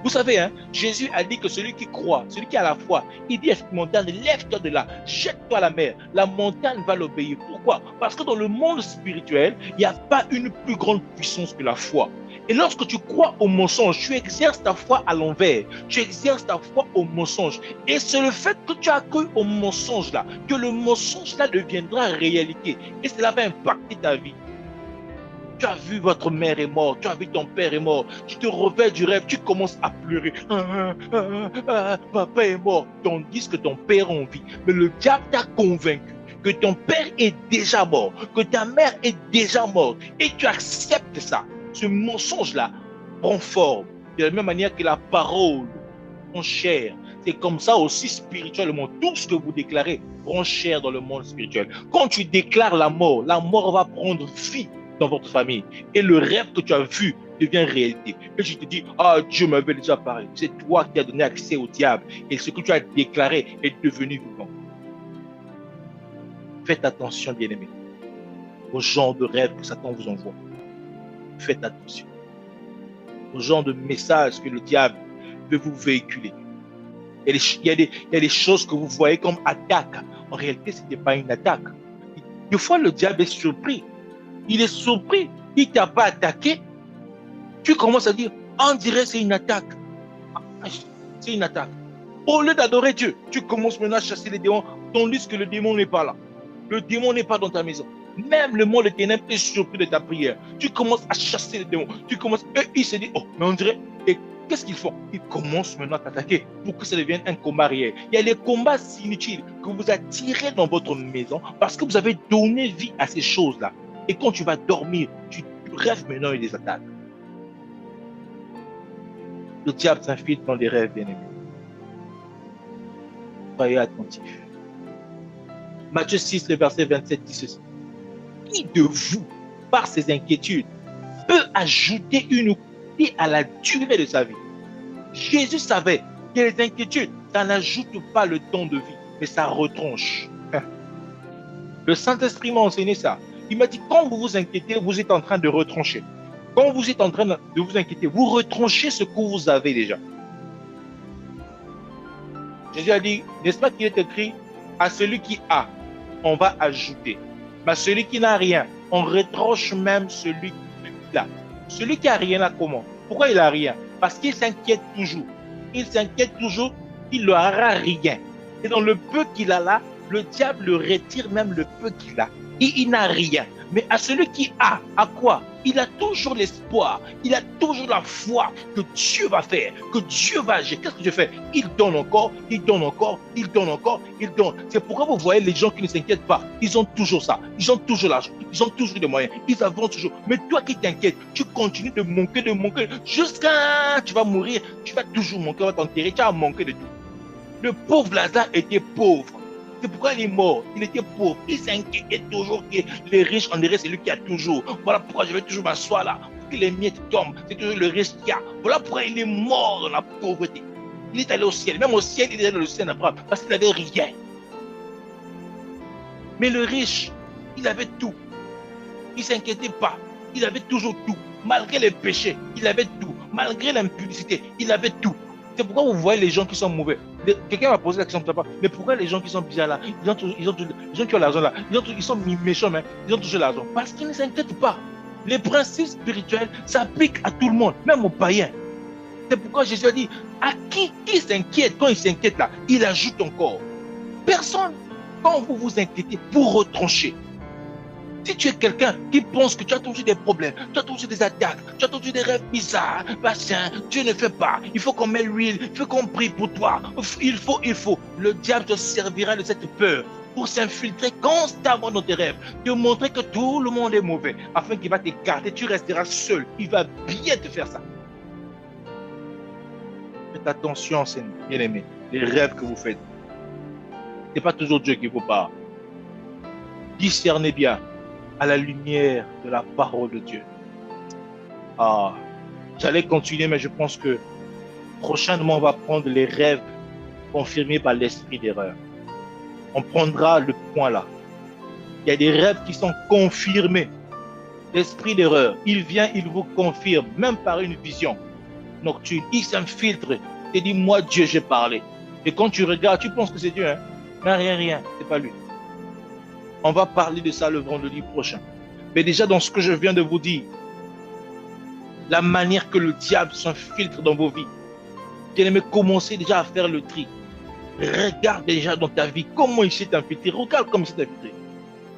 S2: Vous savez, hein, Jésus a dit que celui qui croit, celui qui a la foi, il dit à cette montagne, lève-toi de là, jette-toi à la mer. La montagne va l'obéir. Pourquoi? Parce que dans le monde spirituel, il n'y a pas une plus grande puissance que la foi. Et lorsque tu crois au mensonge, tu exerces ta foi à l'envers. Tu exerces ta foi au mensonge. Et c'est le fait que tu as cru au mensonge là, que le mensonge là deviendra réalité. Et cela va impacter ta vie. Tu as vu votre mère est morte, tu as vu ton père est mort, tu te réveilles du rêve, tu commences à pleurer. Papa est mort, tandis que ton père en vie. Mais le diable t'a convaincu que ton père est déjà mort, que ta mère est déjà morte. Et tu acceptes ça. Ce mensonge-là prend forme. De la même manière que la parole prend chair. C'est comme ça aussi spirituellement. Tout ce que vous déclarez prend chair dans le monde spirituel. Quand tu déclares la mort va prendre vie dans votre famille. Et le rêve que tu as vu devient réalité. Et tu te dis, ah, Dieu m'avait déjà parlé. C'est toi qui as donné accès au diable. Et ce que tu as déclaré est devenu vivant. Faites attention, bien-aimés, au genre de rêve que Satan vous envoie. Faites attention au genre de message que le diable veut vous véhiculer. Il y a des choses que vous voyez comme attaque. En réalité, ce n'est pas une attaque. Des fois, le diable est surpris. Il est surpris. Il ne t'a pas attaqué. Tu commences à dire, on dirait c'est une attaque. C'est une attaque. Au lieu d'adorer Dieu, tu commences maintenant à chasser les démons, tandis que le démon n'est pas là. Le démon n'est pas dans ta maison. Même le monde des ténèbres est surpris de ta prière. Tu commences à chasser les démons. Il se dit, oh, mais on dirait, et qu'est-ce qu'ils font? Ils commencent maintenant à t'attaquer pour que ça devienne un combat réel. Il y a des combats inutiles que vous attirez dans votre maison parce que vous avez donné vie à ces choses-là. Et quand tu vas dormir, tu rêves maintenant et des attaques. Le diable s'infiltre dans les rêves, bien-aimés. Soyez attentifs. Matthieu 6, le verset 27 dit ceci. Qui de vous, par ses inquiétudes, peut ajouter une quantité à la durée de sa vie? Jésus savait que les inquiétudes, ça n'ajoute pas le temps de vie, mais ça retranche. Le Saint-Esprit m'a enseigné ça. Il m'a dit, quand vous vous inquiétez, vous êtes en train de retrancher. Quand vous êtes en train de vous inquiéter, vous retranchez ce que vous avez déjà. Jésus a dit, n'est-ce pas qu'il est écrit, à celui qui a, on va ajouter. Mais celui qui n'a rien, on retranche même celui qui a. Celui qui n'a rien là, comment? Pourquoi il n'a rien? Parce qu'il s'inquiète toujours. Il s'inquiète toujours qu'il n'aura rien. Et dans le peu qu'il a là, le diable le retire même le peu qu'il a. Et il n'a rien. Mais à celui qui a, à quoi? Il a toujours l'espoir, il a toujours la foi que Dieu va faire, que Dieu va agir. Qu'est-ce que Dieu fait? Il donne encore, il donne encore, il donne encore, il donne. C'est pourquoi vous voyez les gens qui ne s'inquiètent pas, ils ont toujours ça, ils ont toujours l'argent, ils ont toujours des moyens, ils avancent toujours. Mais toi qui t'inquiètes, tu continues de manquer, jusqu'à tu vas mourir, tu vas toujours manquer, on va t'enterrer, tu vas manquer de tout. Le pauvre Lazare était pauvre. C'est pourquoi il est mort. Il était pauvre. Il s'inquiétait toujours que les riches, on dirait c'est lui qui a toujours. Voilà pourquoi je vais toujours m'asseoir là. Pour que les miettes tombent. C'est toujours le riche qui a. Voilà pourquoi il est mort dans la pauvreté. Il est allé au ciel. Même au ciel, il est allé dans le ciel d'Abraham. Parce qu'il n'avait rien. Mais le riche, il avait tout. Il ne s'inquiétait pas. Il avait toujours tout. Malgré les péchés, il avait tout. malgré l'impudicité, il avait tout. C'est pourquoi vous voyez les gens qui sont mauvais. Quelqu'un m'a posé la question, mais pourquoi les gens qui sont bien là, les gens qui ont l'argent là, ils sont méchants, mais ils ont touché l'argent? Parce qu'ils ne s'inquiètent pas. Les principes spirituels s'appliquent à tout le monde, même aux païens. C'est pourquoi Jésus a dit, à qui s'inquiète, quand il s'inquiète là, il ajoute encore. Personne. Quand vous vous inquiétez, vous retranchez. Si tu es quelqu'un qui pense que tu as toujours des problèmes, tu as toujours des attaques, tu as toujours des rêves bizarres, Dieu ne fait pas, il faut qu'on mette l'huile, il faut qu'on prie pour toi, il faut. Le diable te servira de cette peur pour s'infiltrer constamment dans tes rêves, te montrer que tout le monde est mauvais, afin qu'il va t'écarter, tu resteras seul, il va bien te faire ça. Faites attention, bien-aimés, les rêves que vous faites. Ce n'est pas toujours Dieu qui vous parle. Discernez bien à la lumière de la parole de Dieu. J'allais continuer, mais je pense que prochainement, on va prendre les rêves confirmés par l'esprit d'erreur. On prendra le point là. Il y a des rêves qui sont confirmés. L'esprit d'erreur, il vient, il vous confirme, même par une vision nocturne. Il s'infiltre et dit, moi Dieu, j'ai parlé. Et quand tu regardes, tu penses que c'est Dieu, hein? Mais rien, c'est pas lui. On va parler de ça le vendredi prochain. Mais déjà, dans ce que je viens de vous dire, la manière que le diable s'infiltre dans vos vies, bien-aimé, commencez déjà à faire le tri. Regarde déjà dans ta vie comment il s'est infiltré. Regarde comment il s'est infiltré.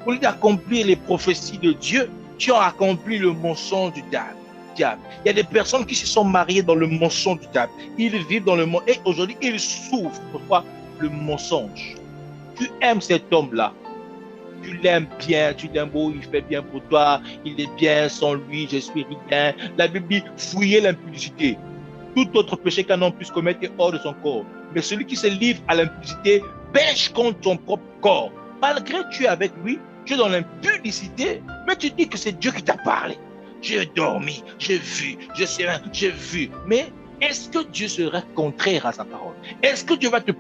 S2: Au lieu d'accomplir les prophéties de Dieu, tu as accompli le mensonge du diable. Il y a des personnes qui se sont mariées dans le mensonge du diable. Ils vivent dans le monde et aujourd'hui, ils souffrent. Pourquoi? Le mensonge. Tu aimes cet homme-là. Tu l'aimes bien, tu l'aimes beau, il fait bien pour toi, il est bien, sans lui, je suis rien. La Bible dit, fouillez l'impudicité. Tout autre péché qu'un homme puisse commettre est hors de son corps. Mais celui qui se livre à l'impudicité pêche contre son propre corps. Malgré que tu es avec lui, tu es dans l'impudicité, mais tu dis que c'est Dieu qui t'a parlé. J'ai dormi, j'ai vu, j'ai vu. Mais est-ce que Dieu sera contraire à sa parole? Est-ce que Dieu va te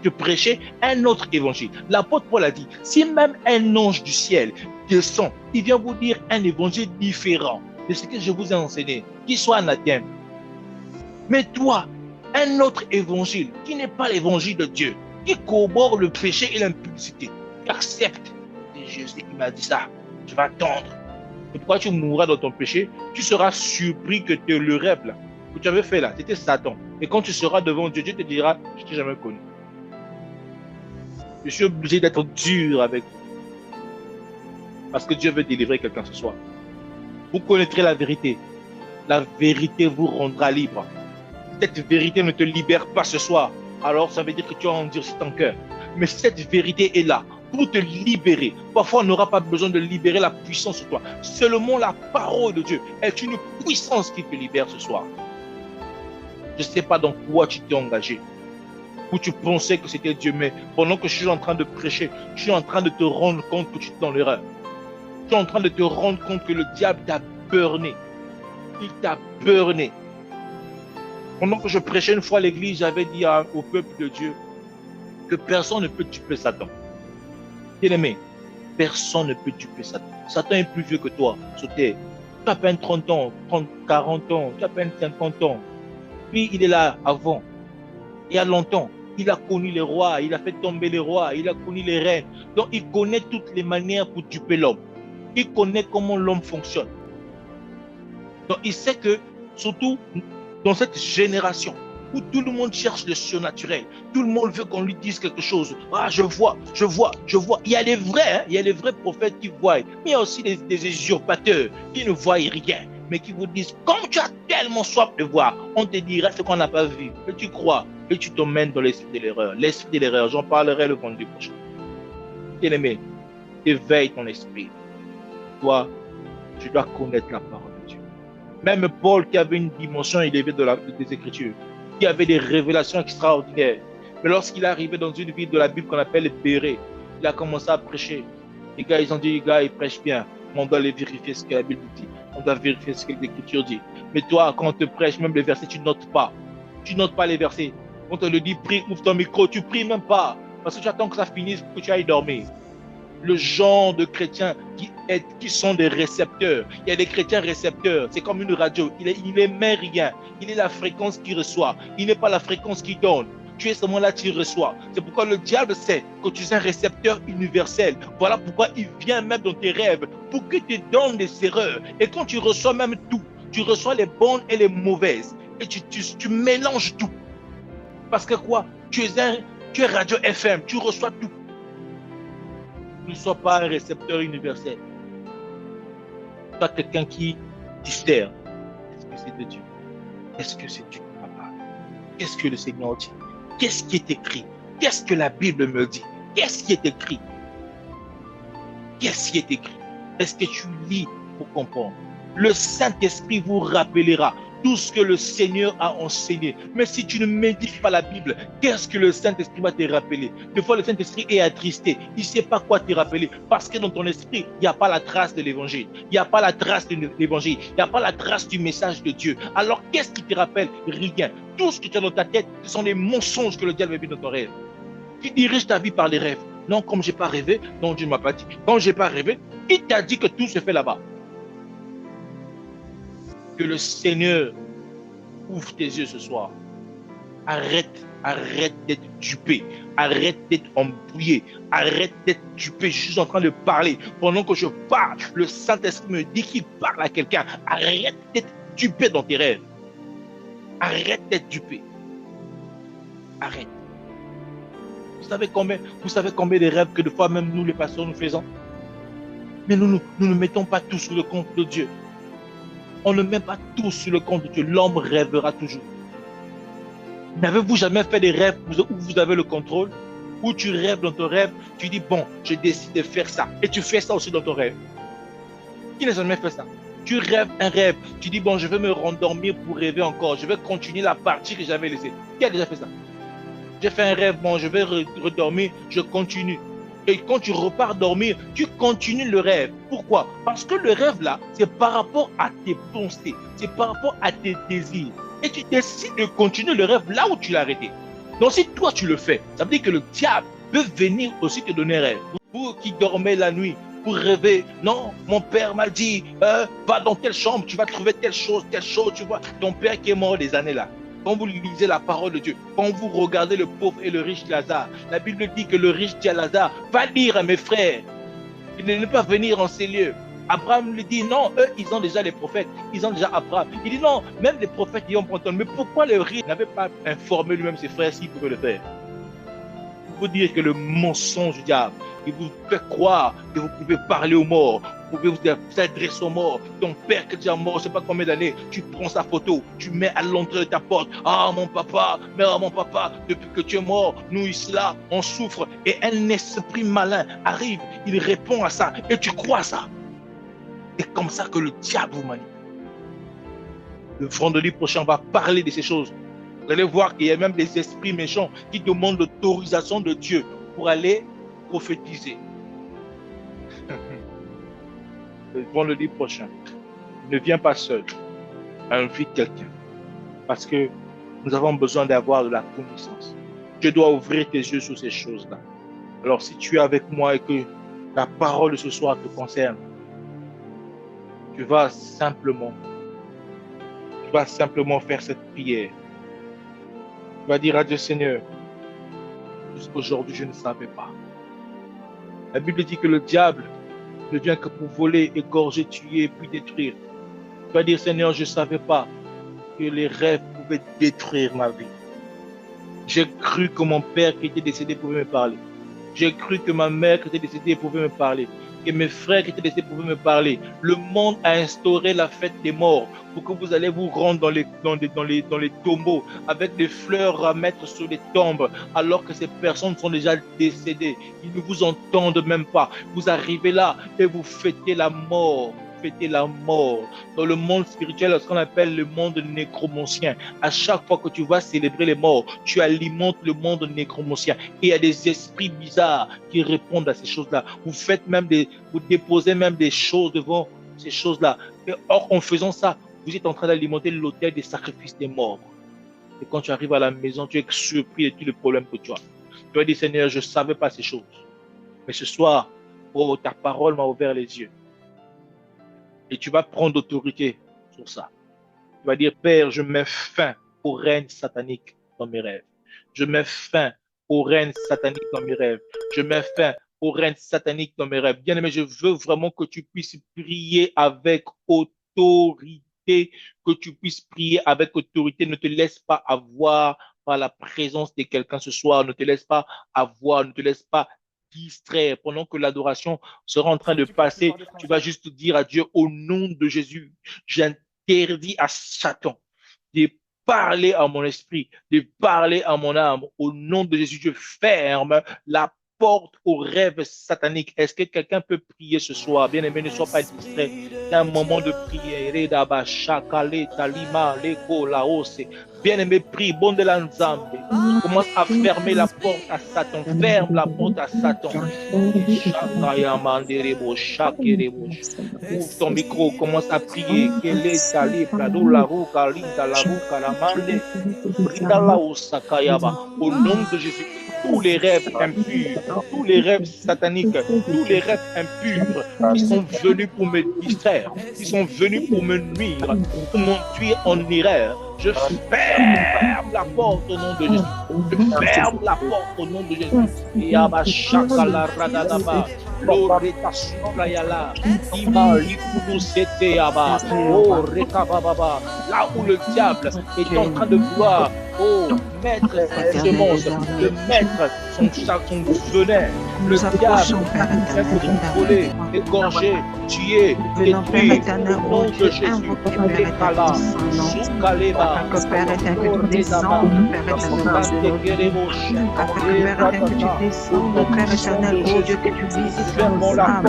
S2: prêcher un autre évangile? L'apôtre Paul a dit, si même un ange du ciel descend, il vient vous dire un évangile différent de ce que je vous ai enseigné, qu'il soit anathème. Mais toi, un autre évangile qui n'est pas l'évangile de Dieu, qui corrobore le péché et l'impudicité, tu acceptes. C'est Jésus qui m'a dit ça, je vais attendre. Et pourquoi tu mourras dans ton péché? Tu seras surpris que le rêve là, que tu avais fait là, c'était Satan. Et quand tu seras devant Dieu, Dieu te dira, je t'ai jamais connu. Je suis obligé d'être dur avec vous. Parce que Dieu veut délivrer quelqu'un ce soir. Vous connaîtrez la vérité. La vérité vous rendra libre. Si cette vérité ne te libère pas ce soir, alors ça veut dire que tu as endurci ton cœur. Mais si cette vérité est là, pour te libérer, parfois on n'aura pas besoin de libérer la puissance sur toi. Seulement la parole de Dieu est une puissance qui te libère ce soir. Je ne sais pas dans quoi tu t'es engagé, où tu pensais que c'était Dieu, mais pendant que je suis en train de prêcher, je suis en train de te rendre compte que tu es dans l'erreur. Tu es en train de te rendre compte que le diable t'a burné. Il t'a burné. Pendant que je prêchais une fois à l'église, j'avais dit au peuple de Dieu que personne ne peut tuer Satan. Bien-aimé, personne ne peut tuer Satan. Satan est plus vieux que toi, sur terre. Tu as à peine 30 ans, 40 ans, tu as à peine 50 ans. Puis il est là avant. Il y a longtemps. Il a connu les rois, il a fait tomber les rois, il a connu les reines. Donc il connaît toutes les manières pour duper l'homme. Il connaît comment l'homme fonctionne. Donc il sait que, surtout dans cette génération, où tout le monde cherche le surnaturel, tout le monde veut qu'on lui dise quelque chose. Ah, je vois. Il y a les vrais, hein? Il y a les vrais prophètes qui voient, mais il y a aussi des usurpateurs qui ne voient rien, mais qui vous disent, comme tu as tellement soif de voir, on te dira ce qu'on n'a pas vu, et tu crois, et tu t'emmènes dans l'esprit de l'erreur. L'esprit de l'erreur, j'en parlerai le vendredi prochain. Bien-aimé, éveille ton esprit. Toi, tu dois connaître la parole de Dieu. Même Paul, qui avait une dimension élevée des Écritures, qui avait des révélations extraordinaires. Mais lorsqu'il est arrivé dans une ville de la Bible qu'on appelle Bérée, il a commencé à prêcher. Les gars, ils ont dit, les gars, ils prêchent bien. Mais on doit aller vérifier ce que la Bible dit. On doit vérifier ce que l'Écriture dit. Mais toi, quand on te prêche, même les versets, tu notes pas. Tu notes pas les versets. Quand on te dit, prie, ouvre ton micro, tu pries même pas. Parce que tu attends que ça finisse pour que tu ailles dormir. le genre de chrétiens qui sont des récepteurs. Il y a des chrétiens récepteurs, c'est comme une radio, il émet rien, il est la fréquence qui reçoit, il n'est pas la fréquence qui donne. Tu es seulement là, tu reçois. C'est pourquoi le diable sait que tu es un récepteur universel. Voilà pourquoi il vient même dans tes rêves pour qu'il te donne des erreurs. Et quand tu reçois même tout, tu reçois les bonnes et les mauvaises. Et tu mélanges tout. Parce que quoi? Tu es radio FM, tu reçois tout. Ne sois pas un récepteur universel. Sois quelqu'un qui discerne. Est-ce que c'est de Dieu? Est-ce que c'est Dieu qui m'a parlé? Qu'est-ce que le Seigneur dit? Qu'est-ce qui est écrit? Qu'est-ce que la Bible me dit? Qu'est-ce qui est écrit? Qu'est-ce qui est écrit? Est-ce que tu lis pour comprendre? Le Saint-Esprit vous rappellera tout ce que le Seigneur a enseigné. Mais si tu ne médites pas la Bible, qu'est-ce que le Saint-Esprit va te rappeler? Des fois, le Saint-Esprit est attristé. Il ne sait pas quoi te rappeler. Parce que dans ton esprit, il n'y a pas la trace de l'Évangile. Il n'y a pas la trace de l'Évangile. Il n'y a pas la trace du message de Dieu. Alors, qu'est-ce qui te rappelle? Rien. Tout ce que tu as dans ta tête, ce sont des mensonges que le diable a mis dans ton rêve. Tu diriges ta vie par les rêves. Non, comme je n'ai pas rêvé, non, Dieu ne m'a pas dit. Quand je n'ai pas rêvé, il t'a dit que tout se fait là-bas. Que le Seigneur ouvre tes yeux ce soir. Arrête d'être dupé. Arrête d'être embrouillé. Arrête d'être dupé. Je suis en train de parler. Pendant que je parle, le Saint-Esprit me dit qu'il parle à quelqu'un. Arrête d'être dupé dans tes rêves. Arrête d'être dupé. Arrête. Vous savez combien de rêves que de fois même nous les pasteurs nous faisons? Mais nous ne mettons pas tout sur le compte de Dieu. On ne met pas tout sur le compte de Dieu. L'homme rêvera toujours. N'avez-vous jamais fait des rêves où vous avez le contrôle? Où tu rêves dans ton rêve, tu dis bon, je décide de faire ça. Et tu fais ça aussi dans ton rêve. Qui n'a jamais fait ça? Tu rêves un rêve, tu dis bon, je vais me rendormir pour rêver encore. Je vais continuer la partie que j'avais laissée. Qui a déjà fait ça? J'ai fait un rêve, bon, je vais redormir, je continue. Et quand tu repars dormir, tu continues le rêve. Pourquoi? Parce que le rêve là, c'est par rapport à tes pensées, c'est par rapport à tes désirs. Et tu décides de continuer le rêve là où tu l'as arrêté. Donc si toi tu le fais, ça veut dire que le diable peut venir aussi te donner un rêve. Vous qui dormez la nuit, pour rêver, non, mon père m'a dit, va dans telle chambre, tu vas trouver telle chose, tu vois. Ton père qui est mort des années là. Quand vous lisez la parole de Dieu, quand vous regardez le pauvre et le riche Lazare, la Bible dit que le riche dit à Lazare, va dire à mes frères, il ne pas venir en ces lieux. Abraham lui dit, non, eux, ils ont déjà les prophètes, ils ont déjà Abraham. Il dit, non, même les prophètes y ont entendu. Mais pourquoi le riche n'avait pas informé lui-même ses frères s'il pouvait le faire? Vous dire que le mensonge du diable, il vous fait croire que vous pouvez parler aux morts, vous pouvez vous adresser aux morts. Ton père qui est déjà mort, je ne sais pas combien d'années, tu prends sa photo, tu mets à l'entrée de ta porte. Ah mon papa, mère mon papa, depuis que tu es mort, nous ici là, on souffre. Et un esprit malin arrive, il répond à ça, et tu crois à ça. C'est comme ça que le diable vous manipule. Le vendredi prochain, on va parler de ces choses. Vous allez voir qu'il y a même des esprits méchants qui demandent l'autorisation de Dieu pour aller prophétiser. Le vendredi prochain, ne viens pas seul. Invite quelqu'un. Parce que nous avons besoin d'avoir de la connaissance. Dieu doit ouvrir tes yeux sur ces choses-là. Alors si tu es avec moi et que la parole de ce soir te concerne, tu vas simplement faire cette prière. Tu vas dire à Dieu, Seigneur, jusqu'aujourd'hui, je ne savais pas. La Bible dit que le diable ne vient que pour voler, égorger, tuer, puis détruire. Tu vas dire, Seigneur, je ne savais pas que les rêves pouvaient détruire ma vie. J'ai cru que mon père qui était décédé pouvait me parler. J'ai cru que ma mère qui était décédée pouvait me parler. Et mes frères qui étaient décédés pouvaient me parler. Le monde a instauré la fête des morts pour que vous allez vous rendre dans les tombeaux avec des fleurs à mettre sur les tombes alors que ces personnes sont déjà décédées. Ils ne vous entendent même pas. Vous arrivez là et vous fêtez la mort. Fêter la mort. Dans le monde spirituel, ce qu'on appelle le monde nécromancien. À chaque fois que tu vas célébrer les morts, tu alimentes le monde nécromancien. Et il y a des esprits bizarres qui répondent à ces choses-là. Vous déposez même des choses devant ces choses-là. Et or, en faisant ça, vous êtes en train d'alimenter l'autel des sacrifices des morts. Et quand tu arrives à la maison, tu es surpris de tous les problèmes que tu as. Tu vas dire, Seigneur, je ne savais pas ces choses. Mais ce soir, Oh, ta parole m'a ouvert les yeux. Et tu vas prendre autorité sur ça. Tu vas dire, Père, je mets fin au règne satanique dans mes rêves. Je mets fin au règne satanique dans mes rêves. Je mets fin au règne satanique dans mes rêves. Bien-aimé, je veux vraiment que tu puisses prier avec autorité, que tu puisses prier avec autorité. Ne te laisse pas avoir par la présence de quelqu'un ce soir. Ne te laisse pas avoir, ne te laisse pas distraire. Pendant que l'adoration sera en train de passer, tu vas juste dire à Dieu, au nom de Jésus, j'interdis à Satan de parler à mon esprit, de parler à mon âme. Au nom de Jésus, je ferme la porte au rêve satanique. Est-ce que quelqu'un peut prier ce soir? Bien aimé, ne sois pas distrait. C'est un moment de prière. Bien aimé, prie. Bon de l'ensemble. Commence à fermer la porte à Satan. Ferme la porte à Satan. Ouvre ton micro. Commence à prier. Au nom de Jésus. Tous les rêves impurs, tous les rêves sataniques, tous les rêves impurs qui sont venus pour me distraire, qui sont venus pour me nuire, pour m'enduire en erreur. Je ferme la porte au nom de Jésus. Je ferme la porte au nom de Jésus. Là où le diable est en train de vouloir mettre ses semences, de mettre son venin, le diable vient pour contrôler, égorger, tuer, détruire, au nom de Jésus.
S4: Père éternel, que tu descendes, Père éternel, oh Dieu, que tu visites nos âmes,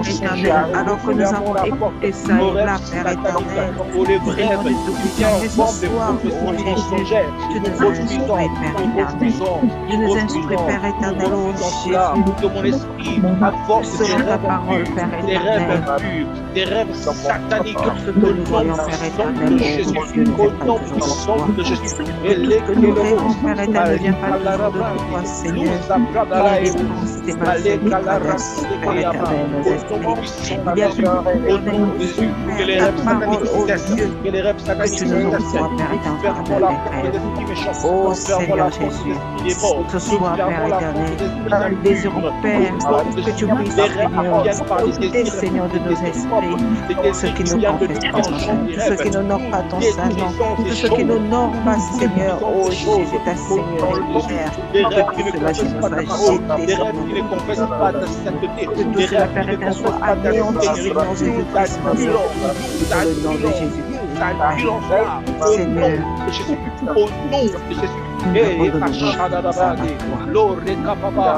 S4: éternel, alors que nous avons écouté ça et là, Père éternel,
S2: pour les rêves qui en forme de prophétie mensongère,
S4: tu nous instruis, Père éternel, tu nous instruis, Père éternel, oh Jésus,
S2: de mon esprit, à force de
S4: ta parole, Père
S2: des rêves
S4: éternel,
S2: impurs, des rêves sataniques,
S4: tout ce que nous voyons, Père éternel,
S2: de Jésus, au nom puissant de Jésus, et les
S4: que nous rêvons, Père éternel, ne vient pas toujours de toi, Seigneur. Oh Seigneur Jésus, ce soir, Père éternel, nous désirons, Père, que tu puisses, Seigneur, Seigneur de nos esprits, ce qui nous confesse pas, tout ce qui n'honore pas ton Saint-Nom, tout ce qui n'honore pas, Seigneur, oh Jésus, ta Seigneur et Père, que tout cela je nous a jeté sur nous. Que tout cela, Père éternel, soit anéanti, Seigneur Jésus-Christ, dans le nom de Jésus. Seigneur,
S2: au nom de Jésus.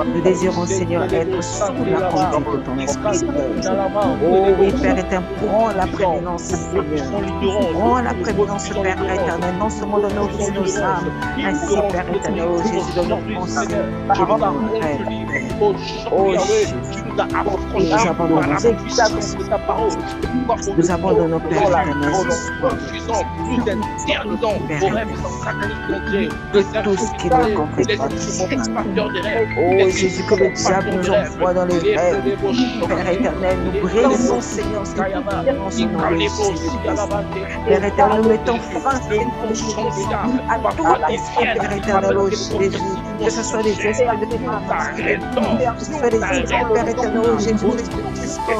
S4: Nous désirons, Seigneur, être sous la conduite de ton esprit. Oh oui, Père éternel, prends la prééminence, Seigneur. Prends la prééminence, Père éternel, non seulement dans nos vies, nos âmes, ainsi, Père éternel, oh Jésus, dans nos pensées, dans nos rêves. Oh Jésus, nous abandonnons, Père éternel, ce soir. Tout ce qui nous confesse pas. Oh Jésus, que le diable nous envoie dans les rêves. Père éternel, nous brisons, Seigneur, ce qui nous dans son nom de Jésus. Père éternel, nous mettons fin, Seigneur, à tout esprit, Père éternel, oh Jésus. Que ce soit des esprits de que ce soit des esprits, Père éternel, oh Jésus, que des esprits,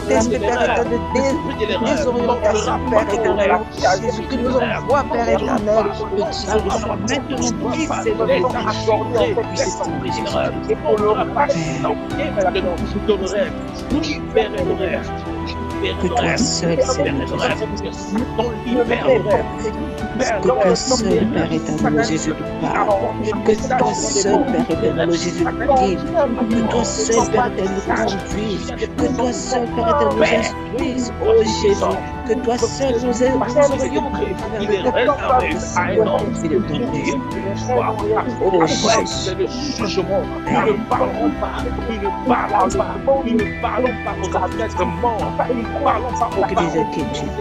S4: Père éternel, de désorientation, Père éternel, oh Jésus, que nous envoie, Père éternel, le diable soit maintenant pris, Seigneur,
S2: et pour le
S4: que toi seul, Seigneur, que toi seul, Père éternel, Jésus te parle, que toi seul, Père éternel, Jésus te guide, que toi seul, Père éternel, nous conduise, que toi seul, Père éternel, nous instruise, oh Jésus, que toi seul nous orientes vers le oh Jésus, que des inquiétudes,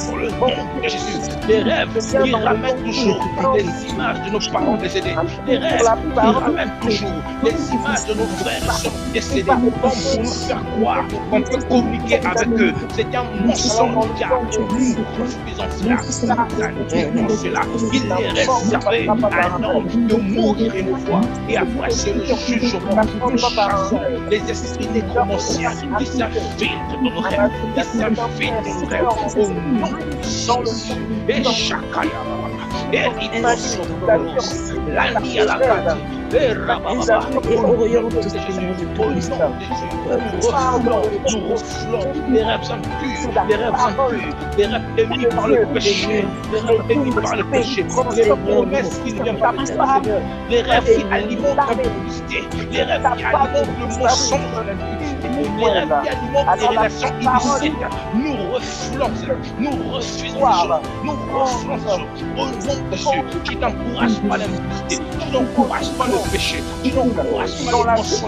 S2: dans le nom de Jésus. Les rêves qui ramènent toujours les images de nos parents décédés. Les rêves qui ramènent toujours les images de nos frères et sœurs décédés. Comme pour nous faire croire qu'on peut communiquer avec eux. C'est un mensonge. Nous refusons cela. Cela. Il est réservé à un homme de mourir une fois et après c'est le jugement. Nous chassons les esprits nécromanciens qui s'infiltrent dans nos rêves, qui s'infiltrent dans nos rêves au nom de Jésus. Et chacun, et innocent, la nuit à la gâte, et rababa, et oriente de Jésus, au nom de Jésus. Nous reflons les rêves impurs, les rêves émis par le péché, les rêves émis par le péché, les promesses qui ne viennent pas du Seigneur, les rêves qui alimentent l'impudicité, les rêves qui alimentent le mensonge, les rêves qui alimentent les relations illicites. Nous reflons cela, nous refusons cela, nous reflons cela au nom de Jésus. Tu n'encourages pas l'impudicité, tu n'encourages pas le péché, tu n'encourages pas les mensonges,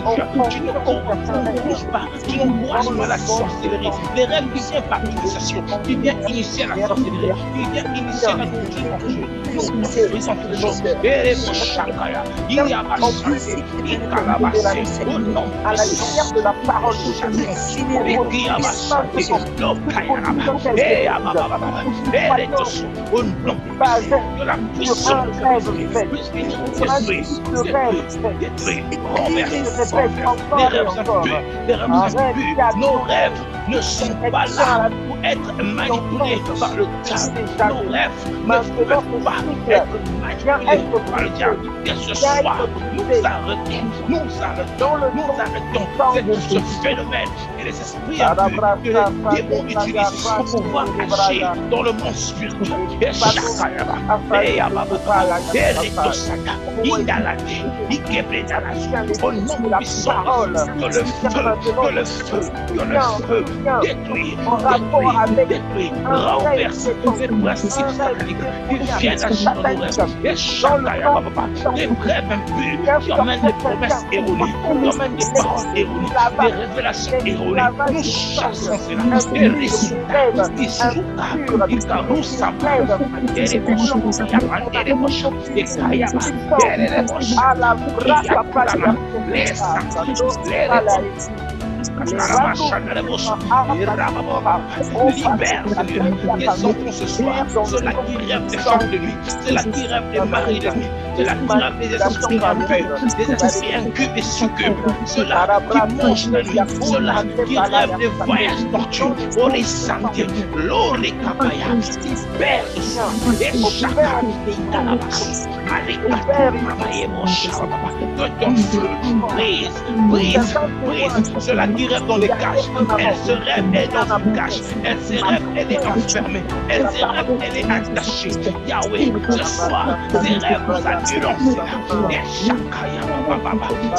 S2: tu n'encourages pas la sorcellerie. Les rêves qui viennent par initiation, qui viennent initier la sorcellerie, qui viennent initier la nourriture. Nous refusons toutes choses. Et les mochakaya, il y a ma santé, il calabassé, au nom de Jésus. De la parole de Jésus, qui a ma santé, et à ma et les deux au nom de la puissance de l'esprit, détruit, renverse, les rêves impurs, nos rêves ne sont pas là pour être manipulés par le diable. Nos rêves ne peuvent pas être manipulés par le diable. Et ce soir, nous arrêtons ce phénomène et les esprits impurs que les démons utilisent pour pouvoir agir dans le monde spirituel. Et chacun, et Ababa, et Retosaka, Indalade, Ikebredalage, au nom puissant que le feu détruit, renverse les principes sataniques qui viennent agir dans nos rêves. Et chacun, des rêves impurs qui emmènent des promesses erronées, qui emmènent des paroles erronées, des révélations erronées. Nous chassons cela. Et Risuka, Ikarusa, et les mochons, et les mochons, et Kayama, et les mochons, les saints, les libère, Seigneur, les enfants ce soir, ceux-là qui rêvent des femmes de nuit, ceux-là qui rêvent des maris de nuit, ceux-là qui rêvent des esprits impurs, des esprits incubes et succubes, ceux-là qui mangent la nuit, ceux-là qui rêvent des voyages tortueux, oh les saints, l'eau, les capaya, libère ce soir, et chacun, que ton feu brise, ceux-là qui rêvent dans les cages, elle se rêve, elle est dans une cage, elle se rêve, elle est enfermée, elle se rêve, elle est attachée. Yahweh, ce soir, ces rêves nous annulons cela. Et chacun,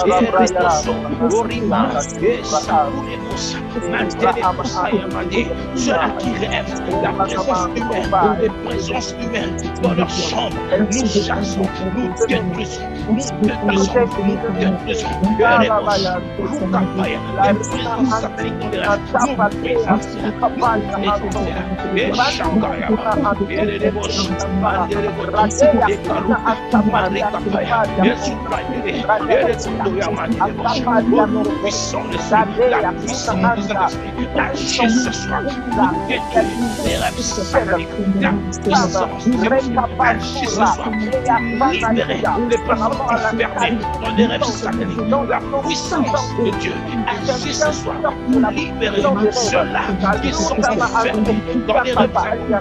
S2: et Restoso, Orima, et Saoulemos, Mantelé, ceux-là qui rêvent la présence humaine, les présences humaines dans leur chambre, nous chassons, nous détruisons, les présences sataniques dans les rêves, nous brisons cela, et Shangaya, et les débauches, et les Karou, Marikapaya, et Supraïdé, et les Kundoyaman, au nom puissant de l'esprit, la puissance du Saint-Esprit, agis ce soir, nous détruisons les rêves sataniques, la puissance du Saint-Esprit, agis ce soir, libérer les personnes enfermées dans des rêves sataniques, la puissance de Dieu, agis ce soir, pour libérer ceux-là qui sont enfermés dans des rêves impurs,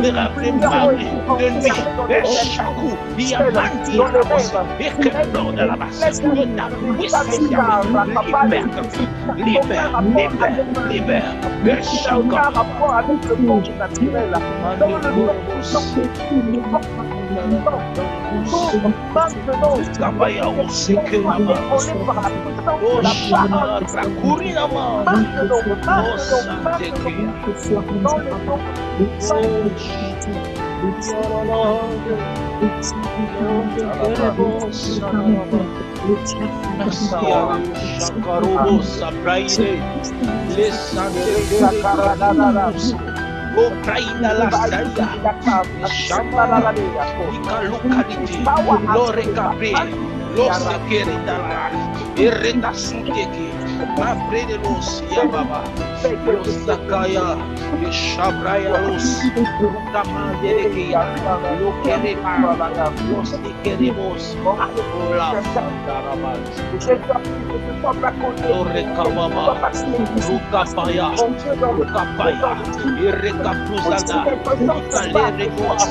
S2: des rêves de marée, de nuit, et chaque coup, il y a mandi à la base, et que l'on de la base, que ta puissance libère, et chaque O Kraïna la Salia, Shambala, Ika localité, Lorekabé, Losekerindala, Ereta Suteke, Mabre de los Yababa, Losakaya, Shabraya Los, Rukamanderekia, Lokerema, Losekeremos, Ola Sandarabat, Lorekababa, Lukapaya, Lukapaya, Irekapuzana, Ikaleremos,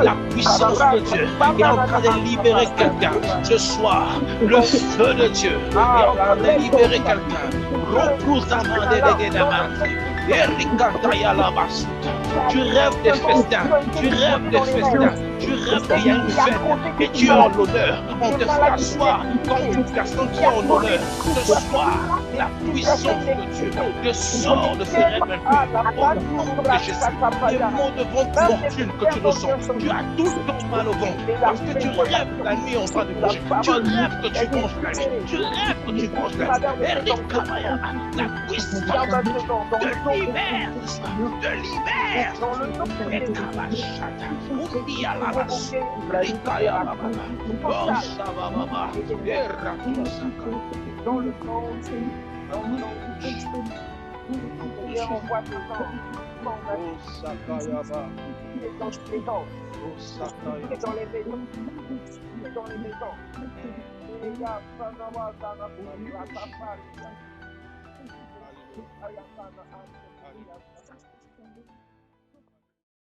S2: la puissance de Dieu est en train de libérer quelqu'un ce soir. Le feu de Dieu est en train de libérer quelqu'un. Tu rêves des festins, tu rêves des festins, tu rêves qu'il y a une fête et tu es en l'honneur. On te fait asseoir comme une personne qui est en honneur. Ce soir, la puissance de Dieu te sort de ces rêves impurs. Au nom de Jésus, les mots de ventre fortune que tu ressens, tu as tout le temps mal au ventre parce que tu rêves la nuit en train de bouger. Tu rêves que tu manges la nuit. Tu rêves que tu manges la nuit. Eric Kamaya, la puissance te libère, te libère. Et Kamashata, Undi Alabas, Rikaya Baba, Oh Sababa, Erakusaka. Dans le nom de Jésus, on voit tes enfants. Oh Sakayaba, dans les dents, oh Sakaya, dans les maisons, dans les maisons. Et il y a Sanawa, Sanawa, Sanawa,